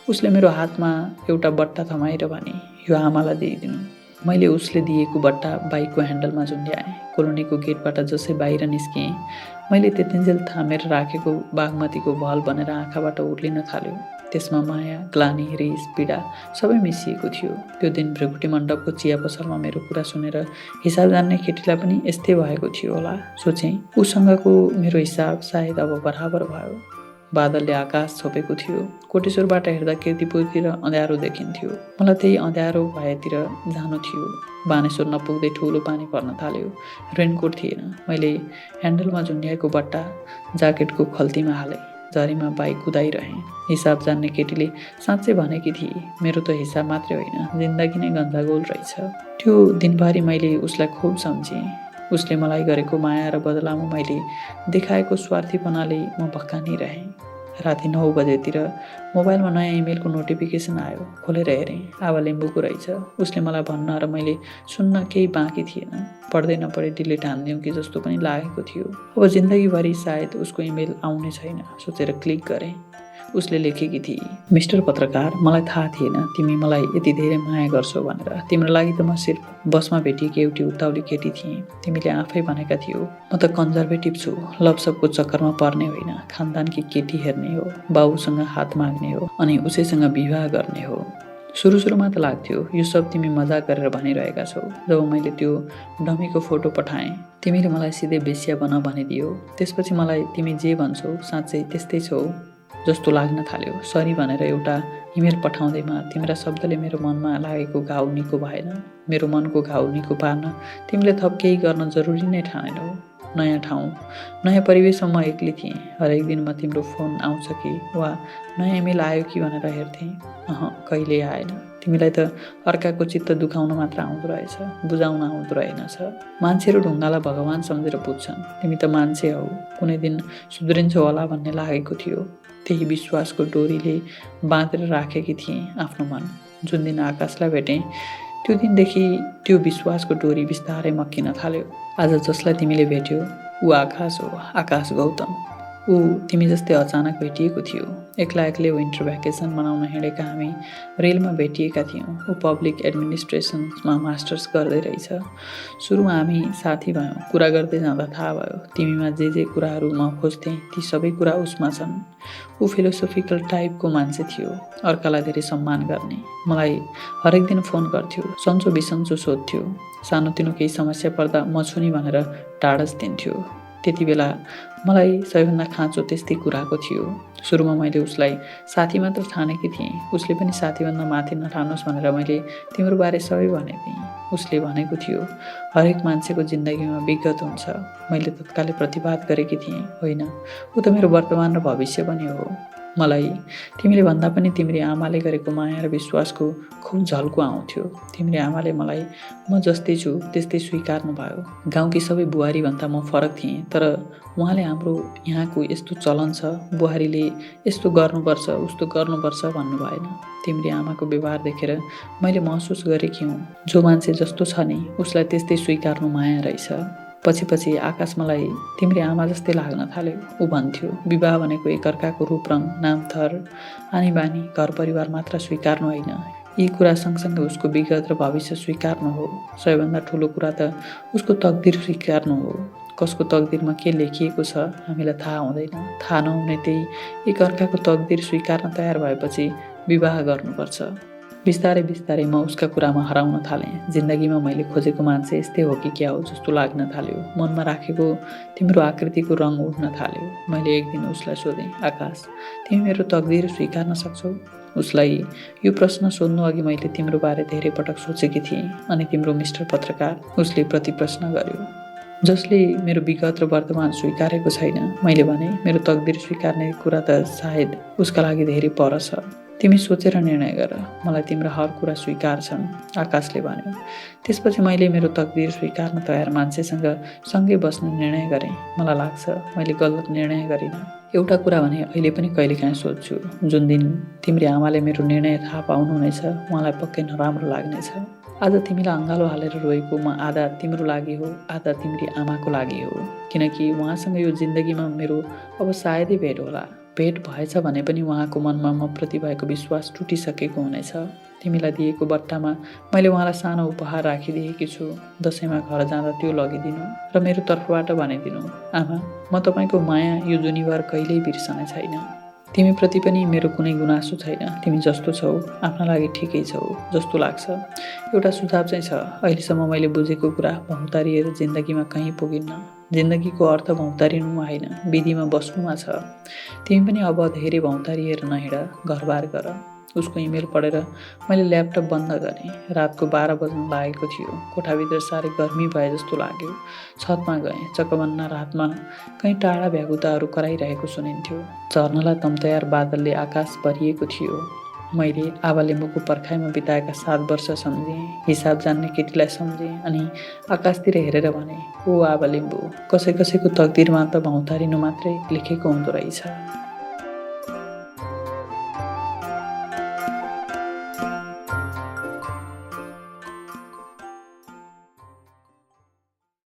उसले मेरो हातमा एउटा बट्टा थमाएर भने, यो आमालाई दिइदिनु। मैले उसले दिएको बट्टा बाइकको ह्यान्डलमा झुन्ड्याएँ। कोलोनीको गेटबाट जसै बाहिर निस्केँ, मैले त्यतिन्जेल थामेर राखेको बागमतीको भल बनेर आँखाबाट उर्लिन थाल्यो। त्यसमा माया, ग्लानी, रिस, पीडा सबै मिसिएको थियो। त्यो दिन भृगुटी मण्डपको चिया पसलमा मेरो कुरा सुनेर हिसाब जान्ने केटीलाई पनि यस्तै भएको थियो होला। सोचेँ, उसँगको मेरो हिसाब सायद अब बराबर भयो। बादलले आकाश छोपेको थियो। कोटेश्वरबाट हेर्दा कीर्तिपुरतिर अँध्यारो देखिन्थ्यो। मलाई त्यही अँध्यारो भएतिर जानु थियो। बानेश्वर नपुग्दै ठुलो पानी पर्न थाल्यो। रेनकोट थिएन। मैले ह्यान्डलमा झुन्ड्याएको बट्टा ज्याकेटको खल्तीमा हालेँ। झरीमा बाइक कुदाइरहेँ। हिसाब जान्ने केटीले साँच्चै भनेकी थिए, मेरो त हिसाब मात्रै होइन, जिन्दगी नै गन्जागोल रहेछ। त्यो दिनभरि मैले उसलाई खुब सम्झेँ। उसले मलाई गरेको माया र बदलामा मैले देखाएको स्वार्थीपनाले म भक्कानिरहेँ। राति 9 बजेतिर मोबाइलमा नयाँ इमेलको नोटिफिकेसन आयो। खोलेर हेरेँ। आबा लिम्बूको रहेछ। उसले मलाई भन्न र मैले सुन्न केही बाँकी थिएन। पढ्दै नपढे डिलिट हान्दिउँ कि जस्तो पनि लागेको थियो। अब जिन्दगीभरि सायद उसको इमेल आउने छैन सोचेर क्लिक गरेँ। उसले लेखेकी थिए, मिस्टर पत्रकार, मलाई थाहा थिएन तिमी मलाई यति धेरै माया गर्छौ भनेर। तिम्रो लागि त म सिर्फ बसमा भेटिएकी एउटी उताउली केटी थिएँ। तिमीले आफै भनेका थियौ, म त कन्जर्भेटिभ छु, लभसपको चक्करमा पर्ने होइन, खानदानकी केटी हेर्ने हो, बाबुसँग हात माग्ने हो, अनि उसैसँग विवाह गर्ने हो। सुरुमा त लाग्थ्यो यो सब तिमी मजाक गरेर भनिरहेका छौ। जब मैले त्यो डमीको फोटो पठाएँ, तिमीले मलाई सिधै बेस्या बन भनिदियो। त्यसपछि मलाई तिमी जे भन्छौ साँच्चै त्यस्तै छौ जस्तो लाग्न थाल्यो। सरी भनेर एउटा इमेल पठाउँदैमा तिम्रा शब्दले मेरो मनमा लागेको घाउ निको भएन। मेरो मनको घाउ निको पार्न तिमीले थप केही गर्न जरुरी नै ठानेनौ। नयाँ ठाउँ, नयाँ परिवेशमा म एक्लै थिएँ। हरेक दिन म तिम्रो फोन आउँछ कि वा नयाँ इमेल आयो कि भनेर हेर्थेँ। कहिल्यै आएन। तिमीलाई त अर्काको चित्त दुखाउन मात्र आउँदो रहेछ, बुझाउन आउँदो रहेनछ। मान्छेहरू ढुङ्गालाई भगवान सम्झेर पुज्छन्। तिमी त मान्छे हौ, कुनै दिन सुध्रिन्छौ होला भन्ने लागेको थियो। त्यही विश्वासको डोरीले बाँधेर राखेकी थिएँ आफ्नो मन। जुन दिन आकाशलाई भेटेँ, त्यो दिनदेखि त्यो विश्वासको डोरी बिस्तारै मक्किन थाल्यो। आज जसलाई तिमीले भेट्यौ, ऊ आकाश हो, आकाश गौतम। ऊ तिमी जस्तै अचानक भेटिएको थियो। एक्लै विन्टर भ्याकेसन मनाउन हिँडेका हामी रेलमा भेटिएका थियौँ। ऊ पब्लिक एडमिनिस्ट्रेसनमा मास्टर्स गर्दै रहेछ। सुरुमा हामी साथी भयौँ। कुरा गर्दै जाँदा थाहा भयो तिमीमा जे कुराहरू म खोज्थेँ ती सबै कुरा उसमा छन्। ऊ फिलोसोफिकल टाइपको मान्छे थियो, अर्कालाई धेरै सम्मान गर्ने। मलाई हरेक दिन फोन गर्थ्यो, सन्चो बिसन्चो सोध्थ्यो। सानोतिनो केही समस्या पर्दा म छु नि भनेर टाढस दिन्थ्यो। त्यति बेला मलाई सबैभन्दा खाँचो त्यस्तै कुराको थियो। सुरुमा मैले उसलाई साथी मात्र ठानेकी थिएँ। उसले पनि साथीभन्दा माथि नठानोस् भनेर मैले तिम्रो बारे सबै भनेँ। उसले भनेको थियो, हरेक मान्छेको जिन्दगीमा विगत हुन्छ। मैले तत्कालै प्रतिवाद गरेकी थिएँ, होइन, ऊ त मेरो वर्तमान र भविष्य पनि हो। मलाई तिमीले भन्दा पनि तिम्री आमाले गरेको माया र विश्वासको खुब झल्को आउँथ्यो। तिम्री आमाले मलाई म जस्तै छु त्यस्तै स्वीकार्नु भयो। गाउँकी सबै बुहारीभन्दा म फरक थिएँ, तर उहाँले हाम्रो यहाँको यस्तो चलन छ, बुहारीले यस्तो गर्नुपर्छ उस्तो गर्नुपर्छ भन्नु भएन। तिम्री आमाको व्यवहार देखेर मैले महसुस गरेकी हुँ, जो मान्छे जस्तो छ नि उसलाई त्यस्तै स्वीकार्नु माया रहेछ। पछि पछि आकाश मलाई तिम्री आमा जस्तै लाग्न थाल्यो। ऊ भन्थ्यो, विवाह भनेको एकअर्काको रूप रङ, नामथर, आनी बानी, घर परिवार मात्र स्वीकार्नु होइन, यी कुरा सँगसँगै उसको विगत र भविष्य स्वीकार्नु हो। सबैभन्दा ठुलो कुरा त उसको तकदिर स्वीकार्नु हो। कसको तकदिरमा के लेखिएको छ हामीलाई थाहा हुँदैन। थाहा नहुने त्यही एकअर्काको तकदिर स्वीकार्न तयार भएपछि विवाह गर्नुपर्छ। बिस्तारै बिस्तारै म उसका कुरामा हराउन थालेँ। जिन्दगीमा मैले खोजेको मान्छे यस्तै हो कि क्या हो जस्तो लाग्न थाल्यो। मनमा राखेको तिम्रो आकृतिको रङ उड्न थाल्यो। मैले एक दिन उसलाई सोधेँ, आकाश, तिमी मेरो तकदिर स्वीकार्न सक्छौ? उसलाई यो प्रश्न सोध्नु अघि मैले तिम्रो बारे धेरै पटक सोचेकी थिएँ। अनि तिम्रो मिस्टर पत्रकार, उसले प्रति प्रश्न गर्यो, जसले मेरो विगत र वर्तमान स्वीकारेको छैन। मैले भने, मेरो तकदिर स्वीकार्ने कुरा त सायद उसका लागि धेरै पर छ। तिमी सोचेर निर्णय गर, मलाई तिम्रो हर कुरा स्वीकार छन्, आकाशले भन्यो। त्यसपछि मैले मेरो तकदिर स्वीकार्न तयार मान्छेसँग सँगै बस्ने निर्णय गरेँ। मलाई लाग्छ मैले गलत निर्णय गरिनँ। एउटा कुरा भने अहिले पनि कहिलेकाहीँ सोध्छु, जुन दिन तिम्री आमाले मेरो निर्णय थाहा पाउनुहुनेछ उहाँलाई पक्कै नराम्रो लाग्नेछ। आज तिमीलाई अँगालो हालेर रोएको म आधा तिम्रो लागि हो, आधा तिम्री आमाको लागि हो। किनकि उहाँसँग यो जिन्दगीमा मेरो अब सायदै भेट होला। भेट भएछ भने पनि उहाँको मनमा म प्रति भएको विश्वास टुटिसकेको हुनेछ। तिमीलाई दिएको बट्टामा मैले उहाँलाई सानो उपहार राखिदिएकी छु। दसैँमा घर जाँदा त्यो लगिदिनु र मेरो तर्फबाट भनिदिनु, आमा, म तपाईँको माया यो जुनीभर कहिल्यै बिर्सने छैन। तिमीप्रति पनि मेरो कुनै गुनासो छैन। तिमी जस्तो छौ आफ्ना लागि ठिकै छौ जस्तो लाग्छ। एउटा सुझाव चाहिँ छ, अहिलेसम्म मैले बुझेको कुरा भौतारिएर जिन्दगीमा कहीँ पुगिन्न। जिन्दगीको अर्थ भौतारिनुमा होइन, विधिमा बस्नुमा छ। तिमी पनि अब धेरै भौतारिएर नहिँड, घरबार गर। उसको इमेल पढेर मैले ल्यापटप बन्द गरेँ। रातको 12 बज्न लागेको थियो। कोठाभित्र साह्रै गर्मी भए जस्तो लाग्यो। छतमा गएँ। चकमन्न रातमा कहीँ टाढा भ्यागुताहरू कराइरहेको सुनिन्थ्यो। झर्नलाई तम्तयार बादलले आकाश भरिएको थियो। मैले आबालिम्बुको पर्खाइमा बिताएका 7 वर्ष सम्झेँ। हिसाब जान्ने केटीलाई सम्झेँ अनि आकाशतिर हेरेर भने, ओ आबालिम्बु, कसै कसैको तकदिरमा त भौतारिनु मात्रै लेखेको हुँदो रहेछ।